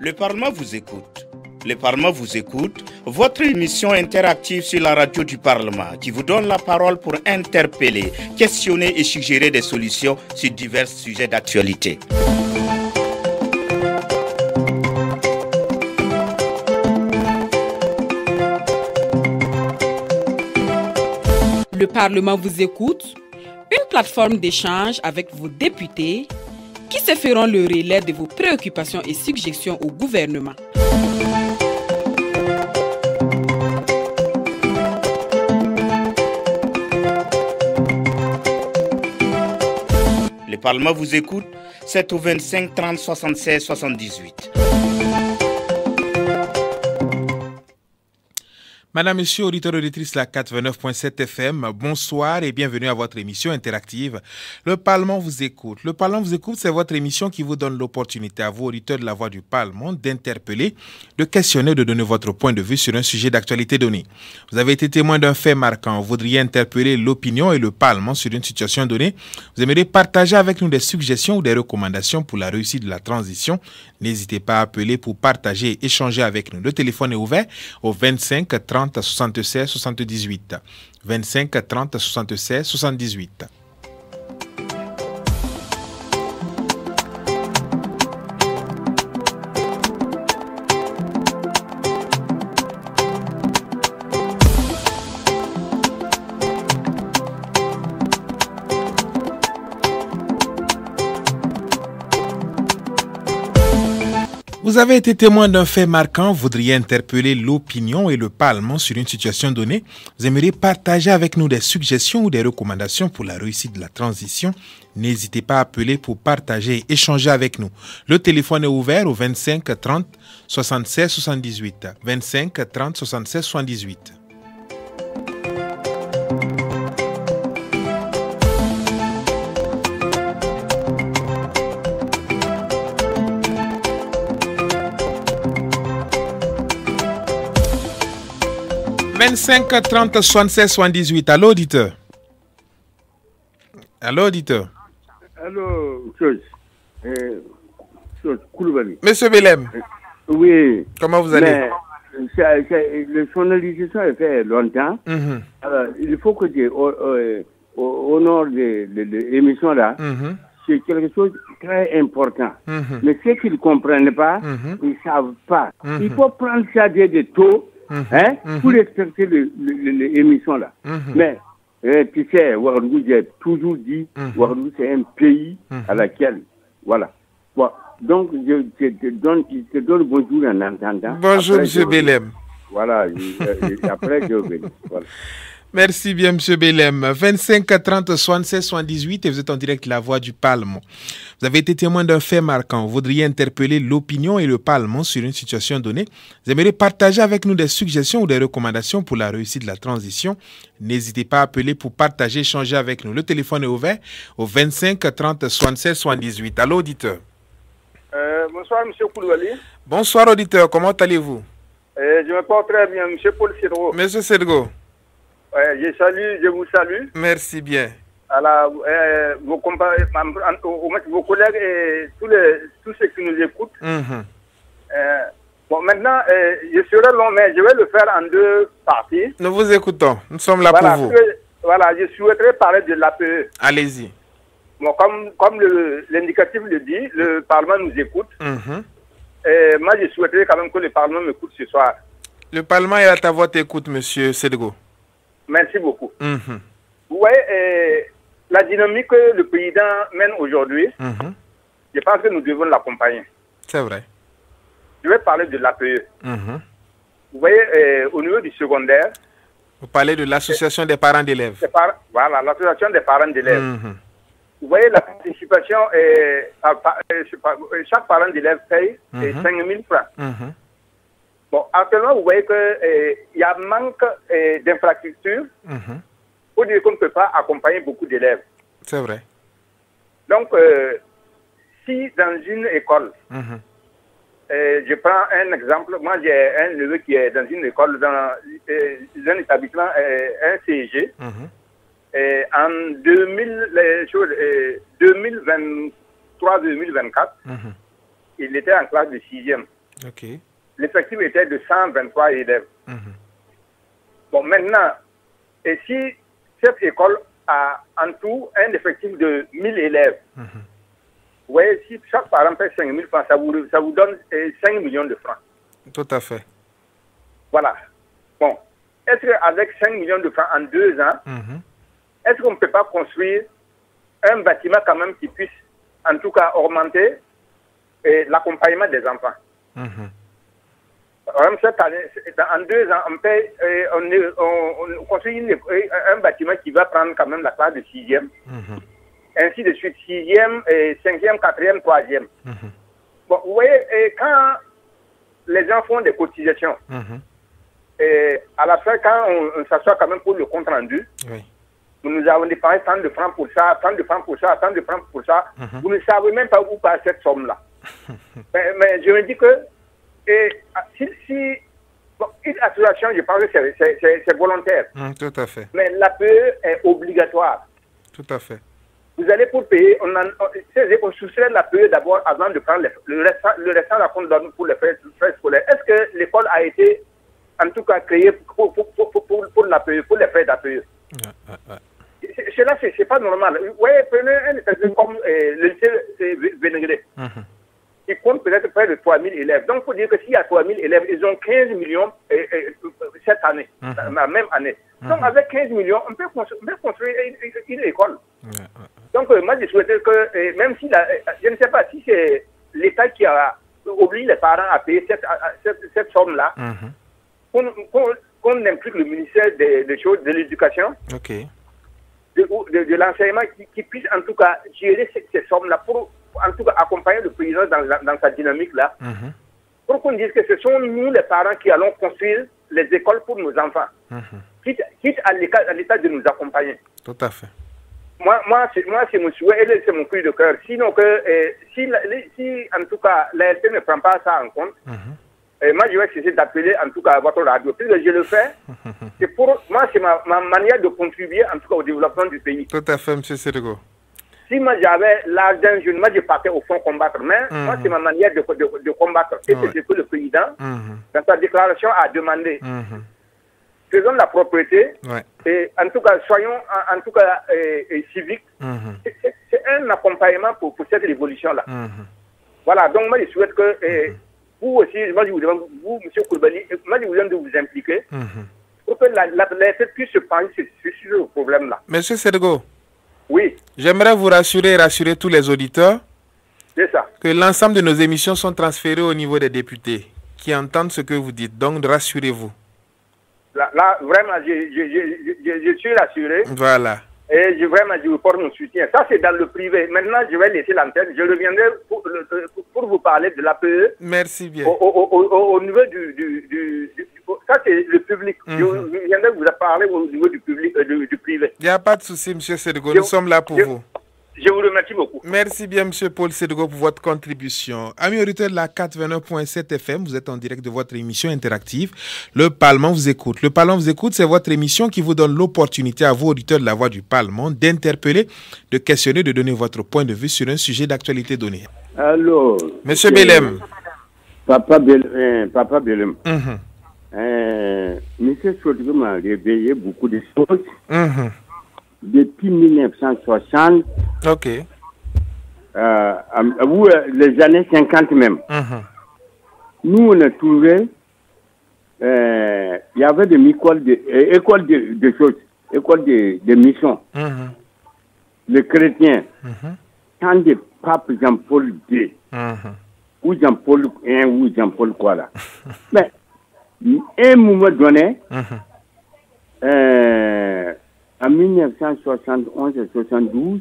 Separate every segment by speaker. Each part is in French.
Speaker 1: Le Parlement vous écoute. Le Parlement vous écoute, votre émission interactive sur la radio du Parlement qui vous donne la parole pour interpeller, questionner et suggérer des solutions sur divers sujets d'actualité.
Speaker 2: Le Parlement vous écoute, une plateforme d'échange avec vos députés qui se feront le relais de vos préoccupations et suggestions au gouvernement.
Speaker 1: Le Parlement vous écoute, c'est au 25 30 76 78.
Speaker 3: Madame, Monsieur, auditeurs et auditrices de la 89.7 FM, bonsoir et bienvenue à votre émission interactive. Le Parlement vous écoute. Le Parlement vous écoute, c'est votre émission qui vous donne l'opportunité à vous, auditeurs de la Voix du Parlement, d'interpeller, de questionner, de donner votre point de vue sur un sujet d'actualité donné. Vous avez été témoin d'un fait marquant. Vous voudriez interpeller l'opinion et le Parlement sur une situation donnée. Vous aimeriez partager avec nous des suggestions ou des recommandations pour la réussite de la transition. N'hésitez pas à appeler pour partager et échanger avec nous. Le téléphone est ouvert au 25 30 76 78. 25 30 76 78. Vous avez été témoin d'un fait marquant, vous voudriez interpeller l'opinion et le Parlement sur une situation donnée. Vous aimeriez partager avec nous des suggestions ou des recommandations pour la réussite de la transition. N'hésitez pas à appeler pour partager et échanger avec nous. Le téléphone est ouvert au 25 30 76 78. 25 30 76 78. « 25 30 76 78. Allô, auditeur. Allô, auditeur.
Speaker 4: Allô, Koulibaly.
Speaker 3: Monsieur Belem.
Speaker 4: Oui.
Speaker 3: Comment vous allez?
Speaker 4: Le journalisation est fait longtemps. Alors, il faut que au nord de l'émission là, c'est quelque chose de très important. Mais ceux qui ne comprennent pas, ils ne savent pas. Il faut prendre ça de tôt. Pour respecter l'émission là. Mais tu sais, Ouagadougou, j'ai toujours dit, Ouagadougou c'est un pays à laquelle, voilà. Bon, donc je te donne bonjour en entendant.
Speaker 3: Bonjour, monsieur Belem.
Speaker 4: Voilà, après je vais. Voilà.
Speaker 3: Merci bien, monsieur Belem. 25 30 76 78 et vous êtes en direct La Voix du Parlement. Vous avez été témoin d'un fait marquant. Vous voudriez interpeller l'opinion et le Parlement sur une situation donnée. Vous aimeriez partager avec nous des suggestions ou des recommandations pour la réussite de la transition. N'hésitez pas à appeler pour partager, échanger avec nous. Le téléphone est ouvert au 25 30 76 78. Allô, auditeur.
Speaker 5: Bonsoir, monsieur Koulibaly.
Speaker 3: Bonsoir, auditeur. Comment allez-vous?
Speaker 5: Je me porte très bien, monsieur Paul Cédro.
Speaker 3: Monsieur Cédro.
Speaker 5: Je vous salue.
Speaker 3: Merci bien.
Speaker 5: Alors, vos collègues et tous ceux qui nous écoutent. Bon, maintenant, je serai long, mais je vais le faire en deux parties.
Speaker 3: Nous vous écoutons. Nous sommes là pour vous.
Speaker 5: Voilà, je souhaiterais parler de l'APE.
Speaker 3: Allez-y.
Speaker 5: Bon, comme l'indicatif le dit, le Parlement nous écoute. Moi, je souhaiterais quand même que le Parlement m'écoute ce soir.
Speaker 3: Le Parlement est à votre écoute, monsieur Cédgo.
Speaker 5: Merci beaucoup. Vous voyez, la dynamique que le président mène aujourd'hui, je pense que nous devons l'accompagner.
Speaker 3: C'est vrai.
Speaker 5: Je vais parler de l'APE. Vous voyez, au niveau du secondaire...
Speaker 3: Vous parlez de l'association des parents d'élèves.
Speaker 5: Voilà, l'association des parents d'élèves. Vous voyez, la participation, chaque parent d'élève paye 5 000 francs. Bon, actuellement, vous voyez qu'il y a un manque d'infrastructures pour dire qu'on ne peut pas accompagner beaucoup d'élèves.
Speaker 3: C'est vrai.
Speaker 5: Donc, si dans une école, je prends un exemple, moi j'ai un neveu qui est dans une école, dans un établissement, un CEG, en 2023-2024, il était en classe de 6e.
Speaker 3: Okay.
Speaker 5: L'effectif était de 123 élèves. Bon, maintenant, et si cette école a en tout un effectif de 1000 élèves, vous voyez, si chaque parent paie 5 000 francs, ça vous donne 5 millions de francs.
Speaker 3: Tout à fait.
Speaker 5: Voilà. Bon, est-ce qu'avec 5 millions de francs en 2 ans, est-ce qu'on ne peut pas construire un bâtiment quand même qui puisse, en tout cas, augmenter l'accompagnement des enfants? Cette année, en 2 ans, on construit un bâtiment qui va prendre quand même la classe de 6e. Ainsi de suite, 6e, 5e, 4e, 3e. Bon, vous voyez, quand les gens font des cotisations, à la fin, quand on s'assoit quand même pour le compte rendu, nous avons dépensé tant de francs pour ça, tant de francs pour ça, tant de francs pour ça. Vous ne savez même pas où part cette somme-là. mais je me dis que une association, je pense que c'est volontaire.
Speaker 3: Tout à fait.
Speaker 5: Mais l'APE est obligatoire.
Speaker 3: Tout à fait.
Speaker 5: Vous allez pour payer, on soustrait l'APE d'abord avant de prendre le restant qu'on donne pour les frais scolaires. Est-ce que l'école a été, en tout cas, créée pour l'APE, pour les frais d'APE? Cela, c'est pas normal. Vous voyez, prenez un exemple comme le lycée Vénégré. Ils comptent peut-être près de 3000 élèves. Donc, il faut dire que s'il y a 3000 élèves, ils ont 15 millions cette année, la même année. Donc, avec 15 millions, on peut construire une école. Donc, moi, je souhaitais que, même si, je ne sais pas si c'est l'État qui a obligé les parents à payer cette somme-là, qu'on implique le ministère de l'Éducation, de l'enseignement, qui puisse en tout cas gérer ces sommes-là pour en tout cas accompagner le président dans sa dynamique-là, pour qu'on dise que ce sont nous les parents qui allons construire les écoles pour nos enfants, quitte à l'État de nous accompagner.
Speaker 3: Tout à fait.
Speaker 5: Moi c'est mon souhait et c'est mon cri de cœur. Sinon si en tout cas l'ALT ne prend pas ça en compte, moi je vais essayer d'appeler en tout cas votre radio. Puisque je le fais, c'est pour moi c'est ma manière de contribuer en tout cas au développement du pays.
Speaker 3: Tout à fait, M. Sédego. Si
Speaker 5: moi j'avais l'argent, moi je partais au fond combattre, mais moi c'est ma manière de combattre. Et c'est ce que le président, dans sa déclaration, a demandé. Faisons la propriété, et en tout cas soyons en tout cas civiques. C'est un accompagnement pour cette révolution-là. Voilà, donc moi je souhaite que vous aussi, moi je vous demande, vous, M. Koulibaly, moi je vous demande de vous impliquer pour que la puisse se pencher sur ce problème-là.
Speaker 3: Monsieur Sédego.
Speaker 5: Oui.
Speaker 3: J'aimerais vous rassurer et rassurer tous les auditeurs que l'ensemble de nos émissions sont transférées au niveau des députés qui entendent ce que vous dites. Donc, rassurez-vous.
Speaker 5: Là, vraiment, je suis rassuré.
Speaker 3: Voilà.
Speaker 5: Et vraiment, je vous porte mon soutien. Ça, c'est dans le privé. Maintenant, je vais laisser l'antenne. Je reviendrai pour vous parler de l'APE.
Speaker 3: Merci bien.
Speaker 5: Au niveau ça, c'est le public. Je viendrai vous parler au niveau du public, du privé.
Speaker 3: Il n'y a pas de souci, M. Sédego. Nous sommes là pour vous.
Speaker 5: Je vous remercie beaucoup.
Speaker 3: Merci bien, M. Paul Sédego, pour votre contribution. Amis auditeurs de la 89.7 FM, vous êtes en direct de votre émission interactive. Le Parlement vous écoute. Le Parlement vous écoute, c'est votre émission qui vous donne l'opportunité à vous, auditeurs de la Voix du Parlement, d'interpeller, de questionner, de donner votre point de vue sur un sujet d'actualité donné.
Speaker 4: Allô.
Speaker 3: Monsieur Belem.
Speaker 4: Papa Belem. Monsieur Sédego m'a réveillé beaucoup de choses. Depuis 1960, les années 50 même, nous on a trouvé, il y avait des écoles de choses, écoles de mission. Les chrétiens, tant de pape Jean-Paul II, ou Jean-Paul I, ou Jean-Paul quoi là. Mais, à un moment donné, en 1971 et 72,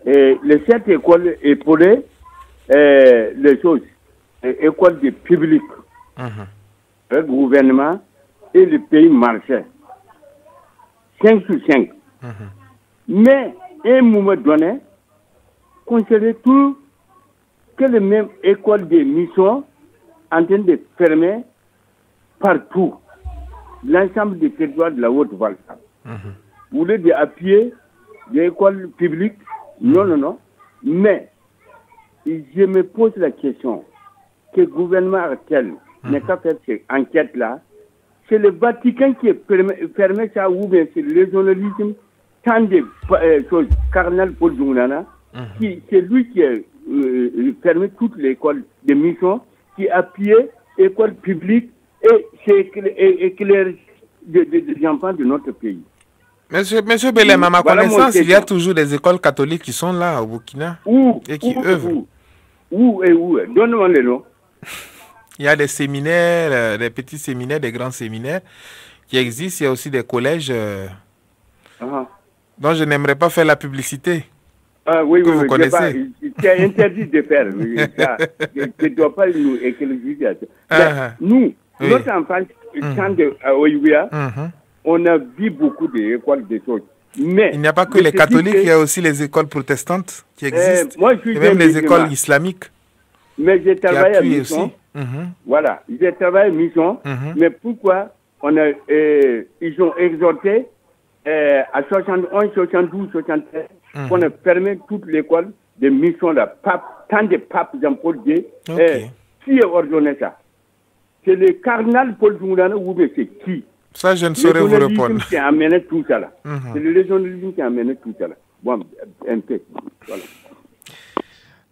Speaker 4: les 7 écoles épaulaient les choses, écoles de public, le gouvernement et le pays marchaient. 5 sur 5. Mais, à un moment donné, considérez tout que les mêmes écoles de mission en train de fermer partout l'ensemble des territoires de la Haute-Volta. Vous voulez appuyer des écoles publiques? Non. Mais je me pose la question. que le gouvernement actuel n'est qu'à faire cette enquête-là, c'est le Vatican qui permet ça, ou bien c'est le journalisme, tant de choses, Cardinal Paul Jounana, c'est lui qui permet toutes les écoles de mission, qui appuie l'école publique et éclaire des enfants de notre pays.
Speaker 3: Monsieur Belem, à ma connaissance, il y a toujours des écoles catholiques qui sont là au Burkina et qui œuvrent.
Speaker 4: Où donne-moi les noms.
Speaker 3: Il y a des séminaires, des petits séminaires, des grands séminaires qui existent. Il y a aussi des collèges dont je n'aimerais pas faire la publicité.
Speaker 4: Oui,
Speaker 3: vous connaissez.
Speaker 4: C'est interdit de faire. Je ne dois pas nous éclaircir. Nous, notre enfance, quand à Oïouia, on a vu beaucoup d'écoles de choses. Mais
Speaker 3: il n'y a pas que les catholiques, il y a aussi les écoles protestantes qui existent.
Speaker 4: Moi, je suis
Speaker 3: et même les écoles islamiques.
Speaker 4: Mais j'ai travaillé à mission. Voilà, j'ai travaillé à mission. Mais pourquoi ils ont exhorté à 71, 72, 73 qu'on a permis toute l'école de mission là. Tant de papes Jean-Paul II. Qui a ordonné ça? C'est le cardinal Paul Jounana ou bien c'est qui?
Speaker 3: Ça, je ne saurais vous répondre.
Speaker 4: Qui a amené tout ça là. C'est le régionalisme qui a amené tout ça là. Bon, un peu. Voilà.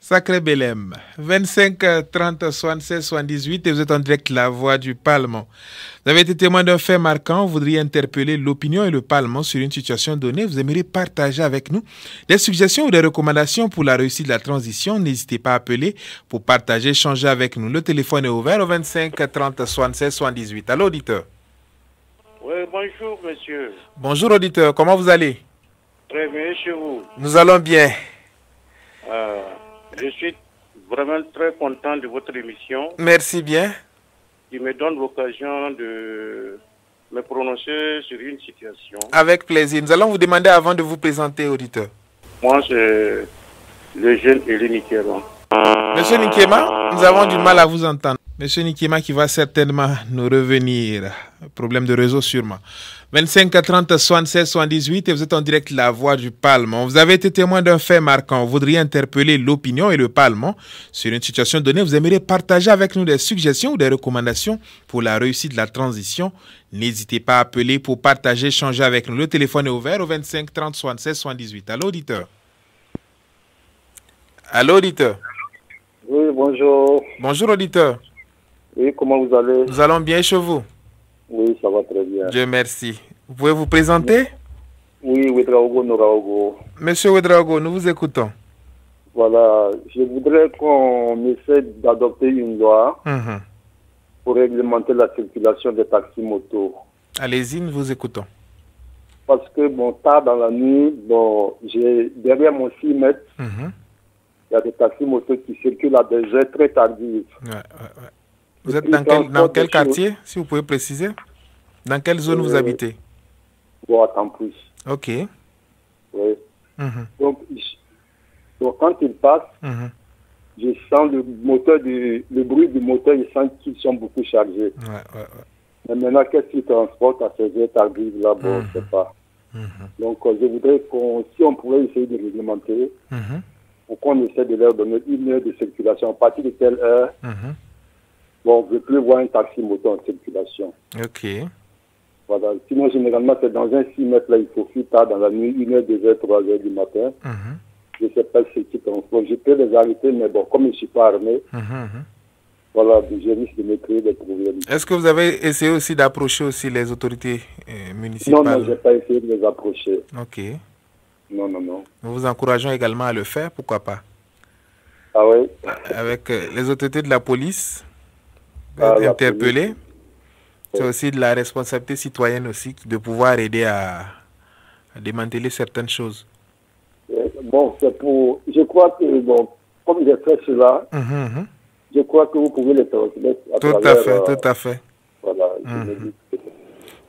Speaker 3: Sacré Belem, 25 30 76 78 et vous êtes en direct La Voix du Parlement. Vous avez été témoin d'un fait marquant, vous voudriez interpeller l'opinion et le Parlement sur une situation donnée, vous aimeriez partager avec nous des suggestions ou des recommandations pour la réussite de la transition, n'hésitez pas à appeler pour partager, échanger avec nous. Le téléphone est ouvert au 25 30 76 78. Allô, auditeur.
Speaker 6: Oui, bonjour, monsieur.
Speaker 3: Bonjour, auditeur, comment vous allez?
Speaker 6: Très bien, chez vous.
Speaker 3: Nous allons bien.
Speaker 6: Je suis vraiment très content de votre émission.
Speaker 3: Merci bien.
Speaker 6: Qui me donne l'occasion de me prononcer sur une situation.
Speaker 3: Avec plaisir. Nous allons vous demander avant de vous présenter, auditeur.
Speaker 6: Moi, c'est le jeune Elie Nikema.
Speaker 3: Monsieur Nikema, nous avons du mal à vous entendre. Monsieur Nikema qui va certainement nous revenir. Problème de réseau sûrement. 25 30 76 78 et vous êtes en direct La Voix du Parlement. Vous avez été témoin d'un fait marquant. Vous voudriez interpeller l'opinion et le Parlement sur une situation donnée. Vous aimeriez partager avec nous des suggestions ou des recommandations pour la réussite de la transition. N'hésitez pas à appeler pour partager, échanger avec nous. Le téléphone est ouvert au 25 30 76 78. Allô, auditeur. Allô, auditeur.
Speaker 6: Oui, bonjour.
Speaker 3: Bonjour, auditeur.
Speaker 6: Oui, comment vous allez?
Speaker 3: Nous allons bien chez vous?
Speaker 6: Oui, ça va très bien.
Speaker 3: Dieu merci. Vous pouvez vous présenter?
Speaker 6: Oui, Ouedraogo Noraogo.
Speaker 3: Monsieur Ouedraogo, nous vous écoutons.
Speaker 6: Voilà, je voudrais qu'on essaie d'adopter une loi pour réglementer la circulation des taxis motos.
Speaker 3: Allez-y, nous vous écoutons.
Speaker 6: Parce que, tard dans la nuit, j'ai derrière mon 6 mètres, il y a des taxis motos qui circulent à des heures très tardives. Vous
Speaker 3: êtes dans quel quartier, si vous pouvez préciser? Dans quelle zone vous habitez?
Speaker 6: À Tampouche.
Speaker 3: Ok.
Speaker 6: Oui. Donc, quand ils passent, je sens le bruit du moteur, je sens qu'ils sont beaucoup chargés. Mais maintenant, qu'est-ce qu'ils transportent à ces heures tardives là, je ne sais pas. Donc, je voudrais si on pouvait essayer de réglementer, pour qu'on essaie de leur donner une heure de circulation. À partir de quelle heure, je ne veux plus voir un taxi moto en circulation.
Speaker 3: Ok.
Speaker 6: Voilà. Sinon, généralement, c'est dans un 6 mètres, là, il faut plus tard dans la nuit, 1h, 2h, 3h du matin. Je ne sais pas ce qui transport. Je peux les arrêter, mais comme je ne suis pas armé, voilà, je risque de me créer des problèmes.
Speaker 3: Est-ce que vous avez essayé aussi d'approcher aussi les autorités municipales?
Speaker 6: Non, je n'ai pas essayé de les approcher.
Speaker 3: Ok.
Speaker 6: Non.
Speaker 3: Nous vous encourageons également à le faire, pourquoi pas?
Speaker 6: Ah oui?
Speaker 3: Avec les autorités de la police, interpeller. C'est aussi de la responsabilité citoyenne aussi de pouvoir aider à démanteler certaines choses.
Speaker 6: C'est pour... Je crois que, comme j'ai fait cela, je crois que vous pouvez les transmettre à
Speaker 3: tout à fait.
Speaker 6: Voilà.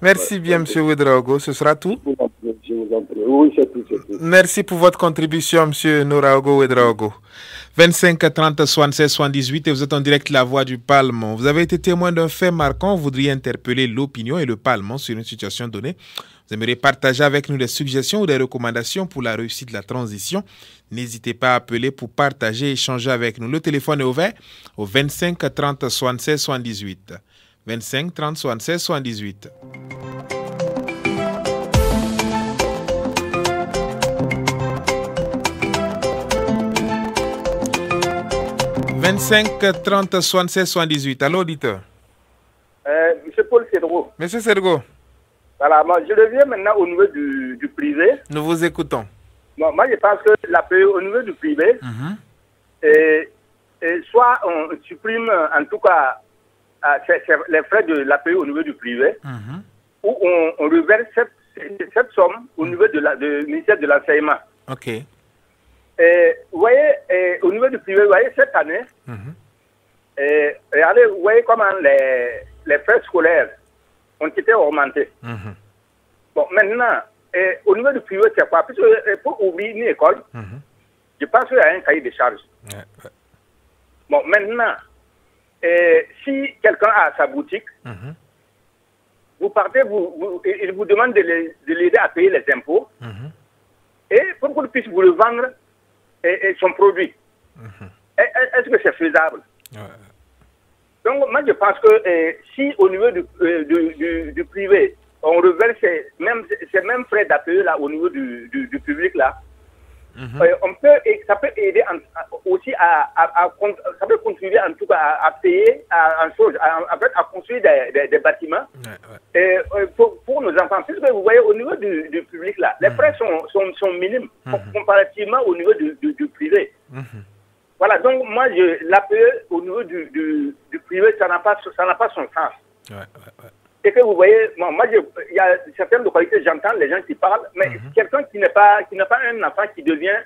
Speaker 3: Merci bien, M. Ouedraogo. Ce sera tout.
Speaker 6: Je vous en prie. Oui, c'est tout.
Speaker 3: Merci pour votre contribution, M. Nouraogo Ouedraogo. 25 30 76 78 et vous êtes en direct La Voix du Parlement. Vous avez été témoin d'un fait marquant. Vous voudriez interpeller l'opinion et le Parlement sur une situation donnée. Vous aimeriez partager avec nous des suggestions ou des recommandations pour la réussite de la transition. N'hésitez pas à appeler pour partager et échanger avec nous. Le téléphone est ouvert au 25 30 76 78. 25 30 76 78. 25 30 76 78. Allô, auditeur.
Speaker 5: Monsieur Paul Cédreau.
Speaker 3: Monsieur Cédreau.
Speaker 5: Voilà, moi, je reviens maintenant au niveau du privé.
Speaker 3: Nous vous écoutons.
Speaker 5: Bon, moi, je pense que l'APE au niveau du privé, soit on supprime en tout cas les frais de l'APE au niveau du privé, ou on reverse cette somme au niveau du ministère de l'Enseignement.
Speaker 3: Ok.
Speaker 5: Vous voyez, au niveau du privé, vous voyez, cette année, regardez, vous voyez comment les frais scolaires ont été augmentés. Bon, maintenant, au niveau du privé, c'est quoi? Puisque pour ouvrir une école, je pense qu'il y a un cahier de charges. Bon, maintenant, si quelqu'un a sa boutique, vous partez, il vous demande de l'aider à payer les impôts, et pour qu'il puisse vous le vendre son produit. Est-ce que c'est faisable? Donc, moi, je pense que si au niveau du privé, on reverse ces mêmes frais d'APE là au niveau du public là, ça peut aider aussi ça peut contribuer en tout cas à payer à construire des bâtiments pour nos enfants. Puisque vous voyez au niveau du public là, les frais sont minimes comparativement au niveau du privé. Voilà, donc moi l'APE au niveau du privé, ça n'a pas son sens. Et que vous voyez, moi il y a certaines localités, j'entends les gens qui parlent, mais quelqu'un qui n'a pas un enfant qui devient,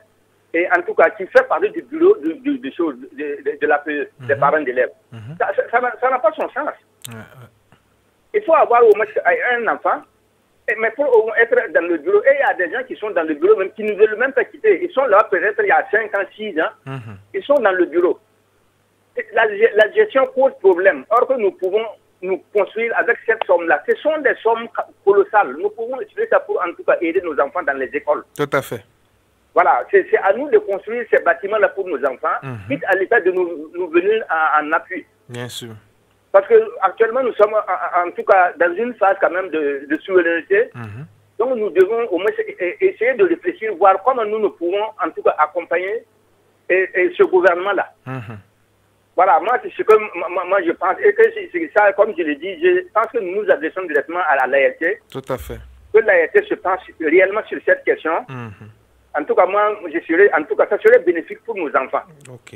Speaker 5: et en tout cas qui fait partie du bureau de l'APE, des parents d'élèves, ça n'a pas son sens. Il faut avoir au moins un enfant, mais pour être dans le bureau, et il y a des gens qui sont dans le bureau même qui ne veulent même pas quitter. Ils sont là peut-être il y a 5 ans, 6 ans, ils sont dans le bureau. La gestion pose problème. Or que nous pouvons nous construire avec cette somme-là. Ce sont des sommes colossales. Nous pouvons utiliser ça pour en tout cas aider nos enfants dans les écoles.
Speaker 3: Tout à fait.
Speaker 5: Voilà, c'est à nous de construire ces bâtiments-là pour nos enfants, quitte à l'État de nous venir en appui.
Speaker 3: Bien sûr.
Speaker 5: Parce qu'actuellement, nous sommes en tout cas dans une phase quand même de souveraineté. Donc nous devons au moins essayer de réfléchir, voir comment nous pouvons en tout cas accompagner ce gouvernement-là. Voilà, moi, c'est ce que moi je pense. Et que c'est ça, comme je l'ai dit, je pense que nous nous adressons directement à l'ART.
Speaker 3: Tout à fait.
Speaker 5: Que l'ART se penche réellement sur cette question. En tout cas, moi, ça serait bénéfique pour nos enfants.
Speaker 3: Ok.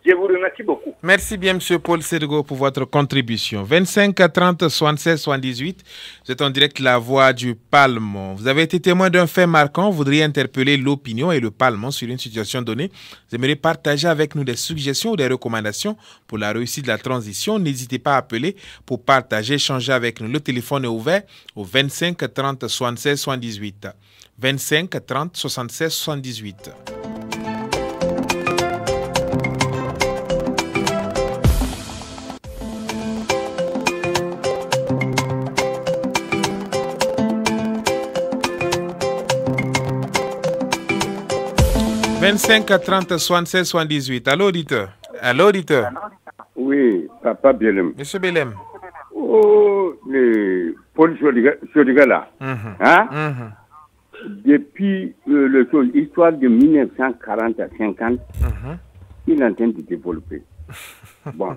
Speaker 5: Je vous remercie beaucoup.
Speaker 3: Merci bien, M. Paul Cédreau, pour votre contribution. 25 30 76 78. Vous êtes en direct La Voix du Parlement. Vous avez été témoin d'un fait marquant. Vous voudriez interpeller l'opinion et le Parlement sur une situation donnée. Vous aimeriez partager avec nous des suggestions ou des recommandations pour la réussite de la transition. N'hésitez pas à appeler pour partager, échanger avec nous. Le téléphone est ouvert au 25 30 76 78. 25 30 76 78. 25 30 76 78. Allô, auditeur. Allô, auditeur.
Speaker 4: Oui, Papa Belem.
Speaker 3: Monsieur Belem.
Speaker 4: Oh, le Paul Chodiga là. Hein? Depuis l'histoire de 1940 à 50, il est en train de développer. Bon.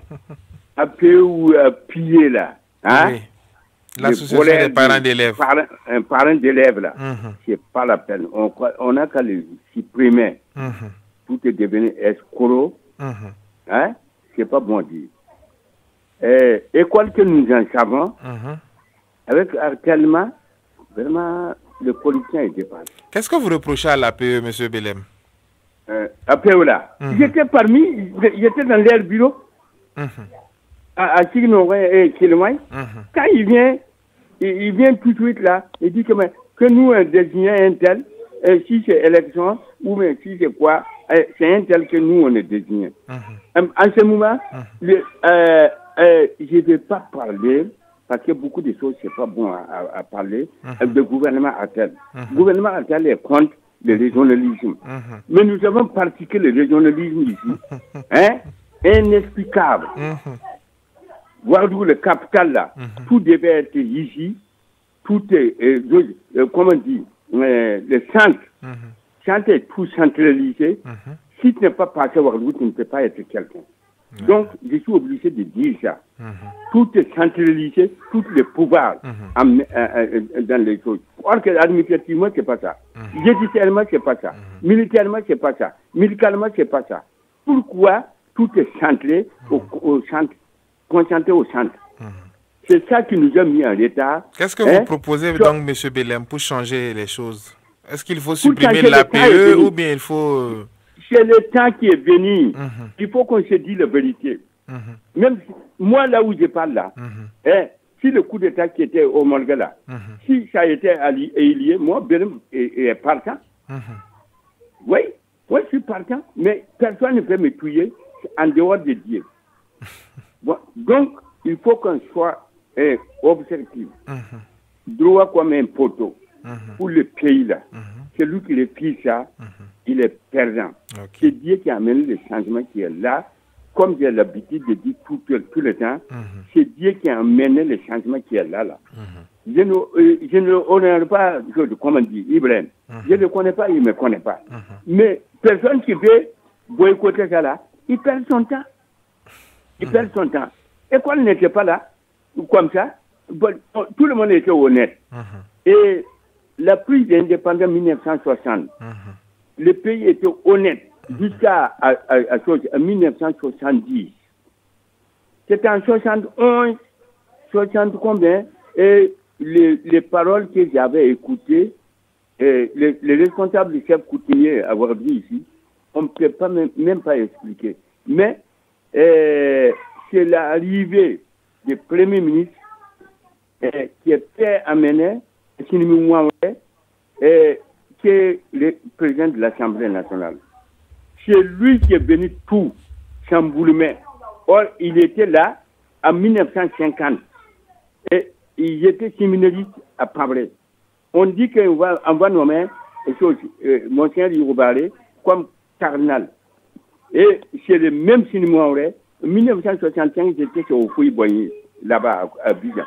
Speaker 4: Un peu ou piller là. Hein? Oui.
Speaker 3: L'association des parents d'élèves.
Speaker 4: Parents d'élèves là. C'est pas la peine. On a qu'à le supprimer. Tout est devenu escroc. Hein? C'est pas bon dire. École que nous en savons, avec actuellement, vraiment, le politicien est dépassé.
Speaker 3: Qu'est-ce que vous reprochez à l'APE, M. Belem?
Speaker 4: APE là. J'étais j'étais dans leur bureau. À Chignoé et Kilomay. Quand il vient, il vient tout de suite là, il dit que nous désignons un tel, si c'est élection, ou bien si c'est quoi, c'est un tel que nous on est désigné. En ce moment, je ne vais pas parler, parce que beaucoup de choses, c'est pas bon à parler, de gouvernement à tel. Gouvernement à tel est contre le régionalisme. Mais nous avons pratiqué le régionalisme ici, inexplicable. Ouagadougou, le capital là, tout devait être ici, tout est, comment on dit, le centre est tout centralisé. Si tu n'es pas passé à Ouagadougou, tu ne peux pas être quelqu'un. Donc, je suis obligé de dire ça. Tout est centralisé, tous les pouvoirs dans les choses. Or que administrativement, c'est pas ça. Judiciairement, c'est pas ça. Militairement, c'est pas ça. Médicalement, c'est pas ça. Pourquoi tout est centré au centre, concentré au centre? C'est ça qui nous a mis en retard.
Speaker 3: Qu'est-ce que vous proposez donc, M. Belem, pour changer les choses? Est-ce qu'il faut supprimer l'APE ou bien il faut...
Speaker 4: C'est le temps qui est venu. Il faut qu'on se dise la vérité. Même moi, là où je parle là, si le coup d'État qui était au Morga là, si ça a été lié, moi, Belem est partant. Oui, je suis partant, mais personne ne peut me tuer en dehors de Dieu. Bon, donc, il faut qu'on soit objectif. Droit comme un poteau pour le pays là. Celui qui le fait ça, il est perdant. C'est Dieu qui a amené le changement qui est là. Comme j'ai l'habitude de dire tout le temps, c'est Dieu qui a amené le changement qui est là. Je ne honore pas, comment dire, Ibrahim. Je ne le connais pas, il ne me connaît pas. Mais personne qui veut boycotter ça là, il perd son temps. L'école n'était pas là, comme ça. Bon, tout le monde était honnête. Et la prise d'indépendance en 1960, le pays était honnête jusqu'à 1970. C'était en 71, 60 combien, et les paroles que j'avais écoutées, les responsables du chef coutumier à Ouagadougou ici, on ne peut pas même pas expliquer. Mais c'est l'arrivée du Premier ministre qui était amené, qui est le président de l'Assemblée nationale. C'est lui qui est venu tout chamboulement. Or, il était là en 1950. Et il était séminariste à Pabré. On dit qu'on va nommer Monseigneur Youroubalé comme cardinal. Et c'est le même cinéma. En 1965, j'étais au Fouille-Boigny, là-bas à Bijan.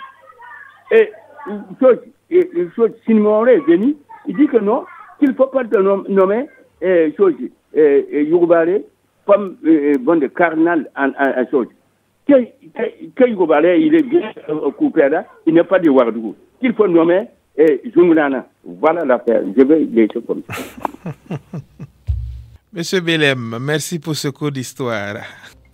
Speaker 4: Et cinéma est venu, il dit que non, qu'il ne faut pas nommer Youroubalé comme de cardinal en chose. Que Youroubalé, il est bien coupé là, il n'est pas de Ouagadougou. Qu'il faut nommer Zunglana. Voilà l'affaire. Je vais laisser comme ça.
Speaker 3: Monsieur Belem, merci pour ce cours d'histoire.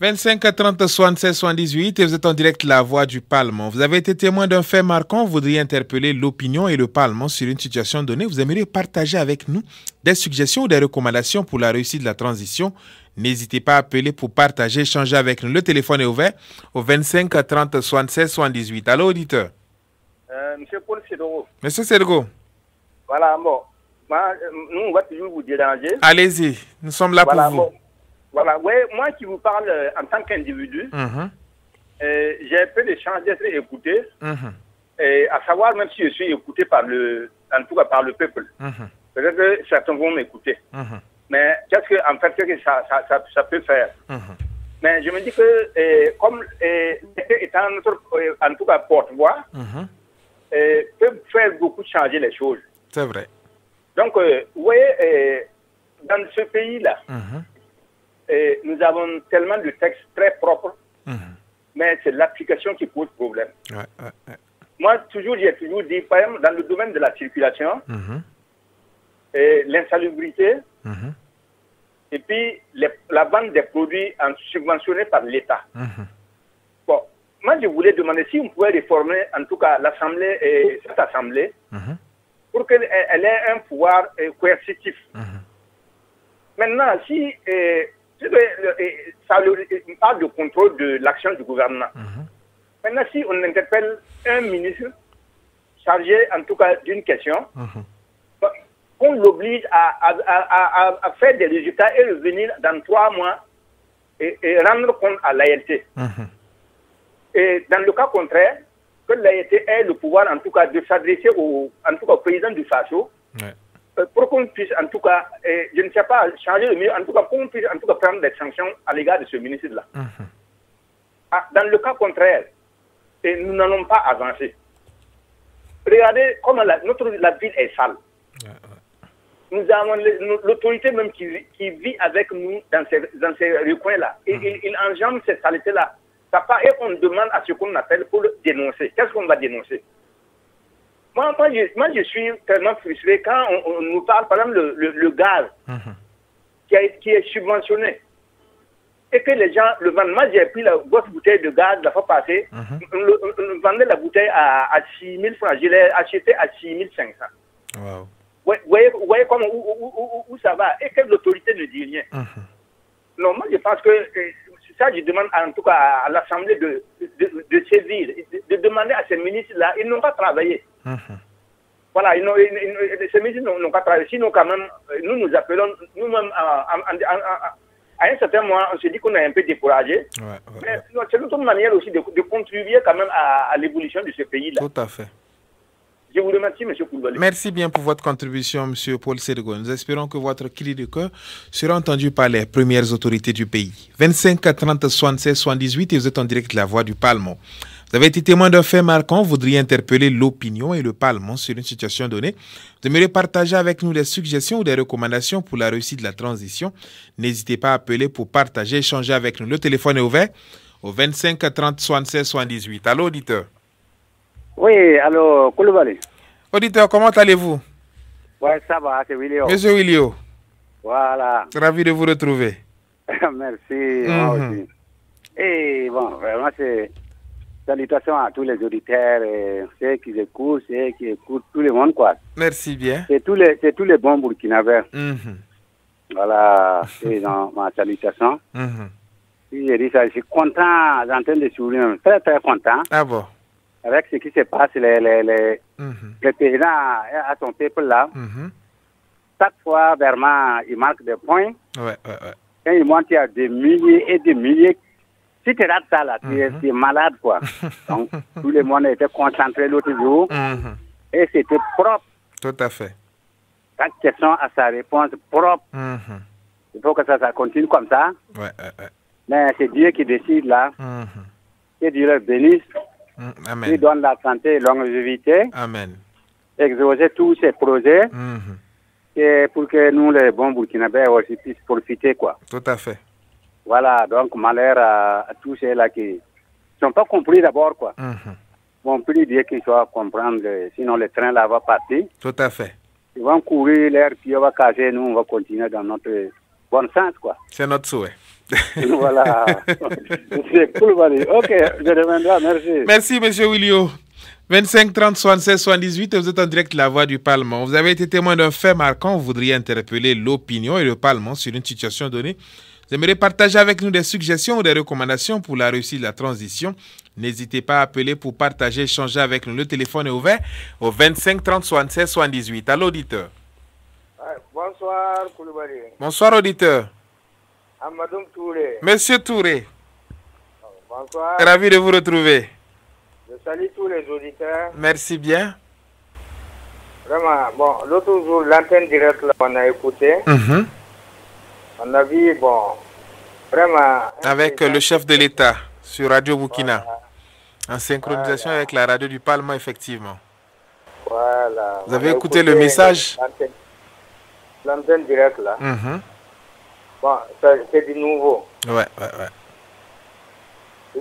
Speaker 3: 25 30 76 78 et vous êtes en direct La Voix du Parlement. Vous avez été témoin d'un fait marquant, vous voudriez interpeller l'opinion et le Parlement sur une situation donnée. Vous aimeriez partager avec nous des suggestions ou des recommandations pour la réussite de la transition. N'hésitez pas à appeler pour partager, échanger avec nous. Le téléphone est ouvert au 25 30 76 78. Allô, auditeur.
Speaker 5: Monsieur Paul Sédogo.
Speaker 3: Monsieur Sédogo.
Speaker 5: Voilà, bon. Nous, on va toujours vous déranger.
Speaker 3: Allez-y, nous sommes là pour vous.
Speaker 5: Bon. Voilà, ouais, moi qui vous parle en tant qu'individu, j'ai peu de chance d'être écouté, et à savoir même si je suis écouté en tout cas par le peuple. Peut-être que certains vont m'écouter. Mais qu'est-ce que ça peut faire? Mais je me dis que comme étant notre, en tout cas porte-voix, peut faire beaucoup changer les choses.
Speaker 3: C'est vrai.
Speaker 5: Donc, vous voyez, dans ce pays-là, nous avons tellement de textes très propres, mais c'est l'application qui pose problème. Moi, j'ai toujours dit, par exemple, dans le domaine de la circulation, l'insalubrité, et puis la vente des produits subventionnés par l'État. Bon, moi, je voulais demander si on pouvait réformer, en tout cas, l'Assemblée, cette Assemblée, pour qu'elle ait un pouvoir coercitif. Maintenant, si ça parle de contrôle de l'action du gouvernement. Maintenant, si on interpelle un ministre chargé en tout cas d'une question, qu'on l'oblige à faire des résultats et revenir dans 3 mois et rendre compte à l'ALT. Et dans le cas contraire, que l'ALT ait le pouvoir en tout cas de s'adresser au président du FASO, pour qu'on puisse en tout cas, je ne sais pas, changer le mieux, en tout cas qu'on puisse en tout cas prendre des sanctions à l'égard de ce ministre-là. Dans le cas contraire, nous n'allons pas avancer. Regardez comment la ville est sale. Nous avons l'autorité même qui vit avec nous dans ces recoins-là. Et il enjambe cette saleté-là. Et on demande à ce qu'on appelle pour le dénoncer. Qu'est-ce qu'on va dénoncer? Moi, je suis tellement frustré quand on nous parle, par exemple, le gaz qui est subventionné. Et que les gens le vendent. Moi, j'ai pris la grosse bouteille de gaz la fois passée. On vendait la bouteille à 6 000 francs. Je l'ai acheté à 6 500. Wow. Vous voyez comment, où ça va. Et que l'autorité ne dit rien. Non, moi, je pense que ça, je demande en tout cas à l'Assemblée de sévir, de demander à ces ministres-là, ils n'ont pas travaillé. Voilà, ces ministres n'ont pas travaillé. Sinon, quand même, nous appelons, nous-mêmes, à un certain moment, on se dit qu'on est un peu découragé. Mais c'est notre manière aussi de contribuer quand même à l'évolution de ce pays-là.
Speaker 3: Tout à fait.
Speaker 5: Je vous remercie, M. Koulibaly.
Speaker 3: Merci bien pour votre contribution, M. Paul Sédego. Nous espérons que votre cri de cœur sera entendu par les premières autorités du pays. 25 30 76 78 et vous êtes en direct de la Voix du Parlement. Vous avez été témoin d'un fait marquant, vous voudriez interpeller l'opinion et le Parlement sur une situation donnée. Vous aimeriez partager avec nous des suggestions ou des recommandations pour la réussite de la transition. N'hésitez pas à appeler pour partager, échanger avec nous. Le téléphone est ouvert au 25 30 76 78. Allô, auditeur?
Speaker 7: Oui, allô, Koulibaly.
Speaker 3: Auditeur, comment allez-vous?
Speaker 7: Oui, ça va, c'est Willio.
Speaker 3: Monsieur Willio.
Speaker 7: Voilà.
Speaker 3: Ravi de vous retrouver.
Speaker 7: Merci, moi aussi. Et bon, vraiment, c'est salutations à tous les auditeurs, ceux qui écoutent, tout le monde, quoi.
Speaker 3: Merci bien.
Speaker 7: C'est tous les bons Burkinabés. Voilà, c'est dans ma salutation. Je dis ça, je suis content d'entendre des sourires, très très content.
Speaker 3: Ah bon?
Speaker 7: Avec ce qui se passe, le président à son peuple là, chaque fois, vraiment, il marque des points. Quand il monte à des milliers et des milliers, si tu rates ça là, tu es malade, quoi. Donc, tout le monde était concentré l'autre jour. Et c'était propre.
Speaker 3: Tout à fait.
Speaker 7: Chaque question a sa réponse propre. Il faut que ça continue comme ça. Mais c'est Dieu qui décide là. Que Dieu le bénisse.
Speaker 3: Amen.
Speaker 7: Il donne la santé et longévité.
Speaker 3: Amen.
Speaker 7: Exaucer tous ces projets. Et pour que nous, les bons Burkinabés, aussi puissent profiter, quoi.
Speaker 3: Tout à fait.
Speaker 7: Voilà, donc malheur à tous ceux-là qui ne sont pas compris d'abord, quoi. Bon, prie Dieu qu'ils soient comprendre, sinon le train là va partir.
Speaker 3: Tout à fait.
Speaker 7: Ils vont courir, l'air, puis on va caser, nous, on va continuer dans notre bon sens, quoi.
Speaker 3: C'est notre souhait.
Speaker 7: Voilà. C'est cool, Wally. Ok, je reviendrai, merci.
Speaker 3: Merci, M. Willio. 25 30 76 78, vous êtes en direct de la Voix du Parlement. Vous avez été témoin d'un fait marquant, vous voudriez interpeller l'opinion et le Parlement sur une situation donnée. Vous aimeriez partager avec nous des suggestions ou des recommandations pour la réussite de la transition. N'hésitez pas à appeler pour partager, échanger avec nous. Le téléphone est ouvert au 25 30 76 78. Allô, auditeur.
Speaker 8: Bonsoir, Koulibaly.
Speaker 3: Bonsoir, auditeur.
Speaker 8: Amadoum Touré.
Speaker 3: Monsieur Touré.
Speaker 8: Bonsoir.
Speaker 3: Ravi de vous retrouver.
Speaker 8: Je salue tous les auditeurs.
Speaker 3: Merci bien.
Speaker 8: Vraiment, bon, l'autre jour, l'antenne directe, là, on a écouté. On a vu, bon, vraiment...
Speaker 3: Avec le chef de l'État sur Radio Burkina. En synchronisation avec la radio du Parlement, effectivement.
Speaker 8: Voilà.
Speaker 3: Vous avez écouté le message?
Speaker 8: L'antenne directe, là. Bon, c'est du nouveau.
Speaker 3: Ouais.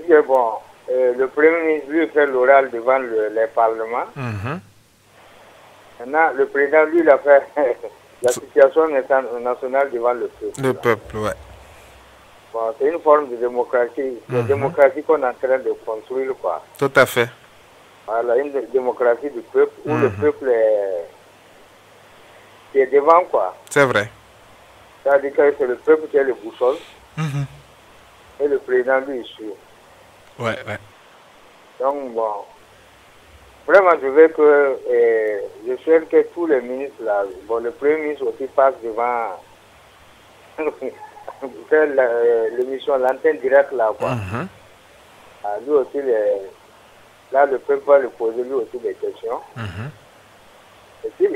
Speaker 8: C'est bon, le Premier ministre, lui, fait l'oral devant les parlements. Maintenant, le président, lui, il a fait la situation nationale devant le peuple.
Speaker 3: Le peuple, ouais.
Speaker 8: Bon, c'est une forme de démocratie. La démocratie qu'on est en train de construire, quoi.
Speaker 3: Tout à fait.
Speaker 8: Voilà, une démocratie du peuple, où le peuple est devant, quoi.
Speaker 3: C'est vrai.
Speaker 8: C'est-à-dire que c'est le peuple qui est le boussole. Et le président, lui, il suit.
Speaker 3: Ouais.
Speaker 8: Donc, bon, vraiment, je souhaite que tous les ministres, là, bon, le Premier ministre aussi passe devant l'émission, l'antenne directe, là, quoi. Lui aussi, là, le peuple va lui poser lui aussi des questions. Et puis,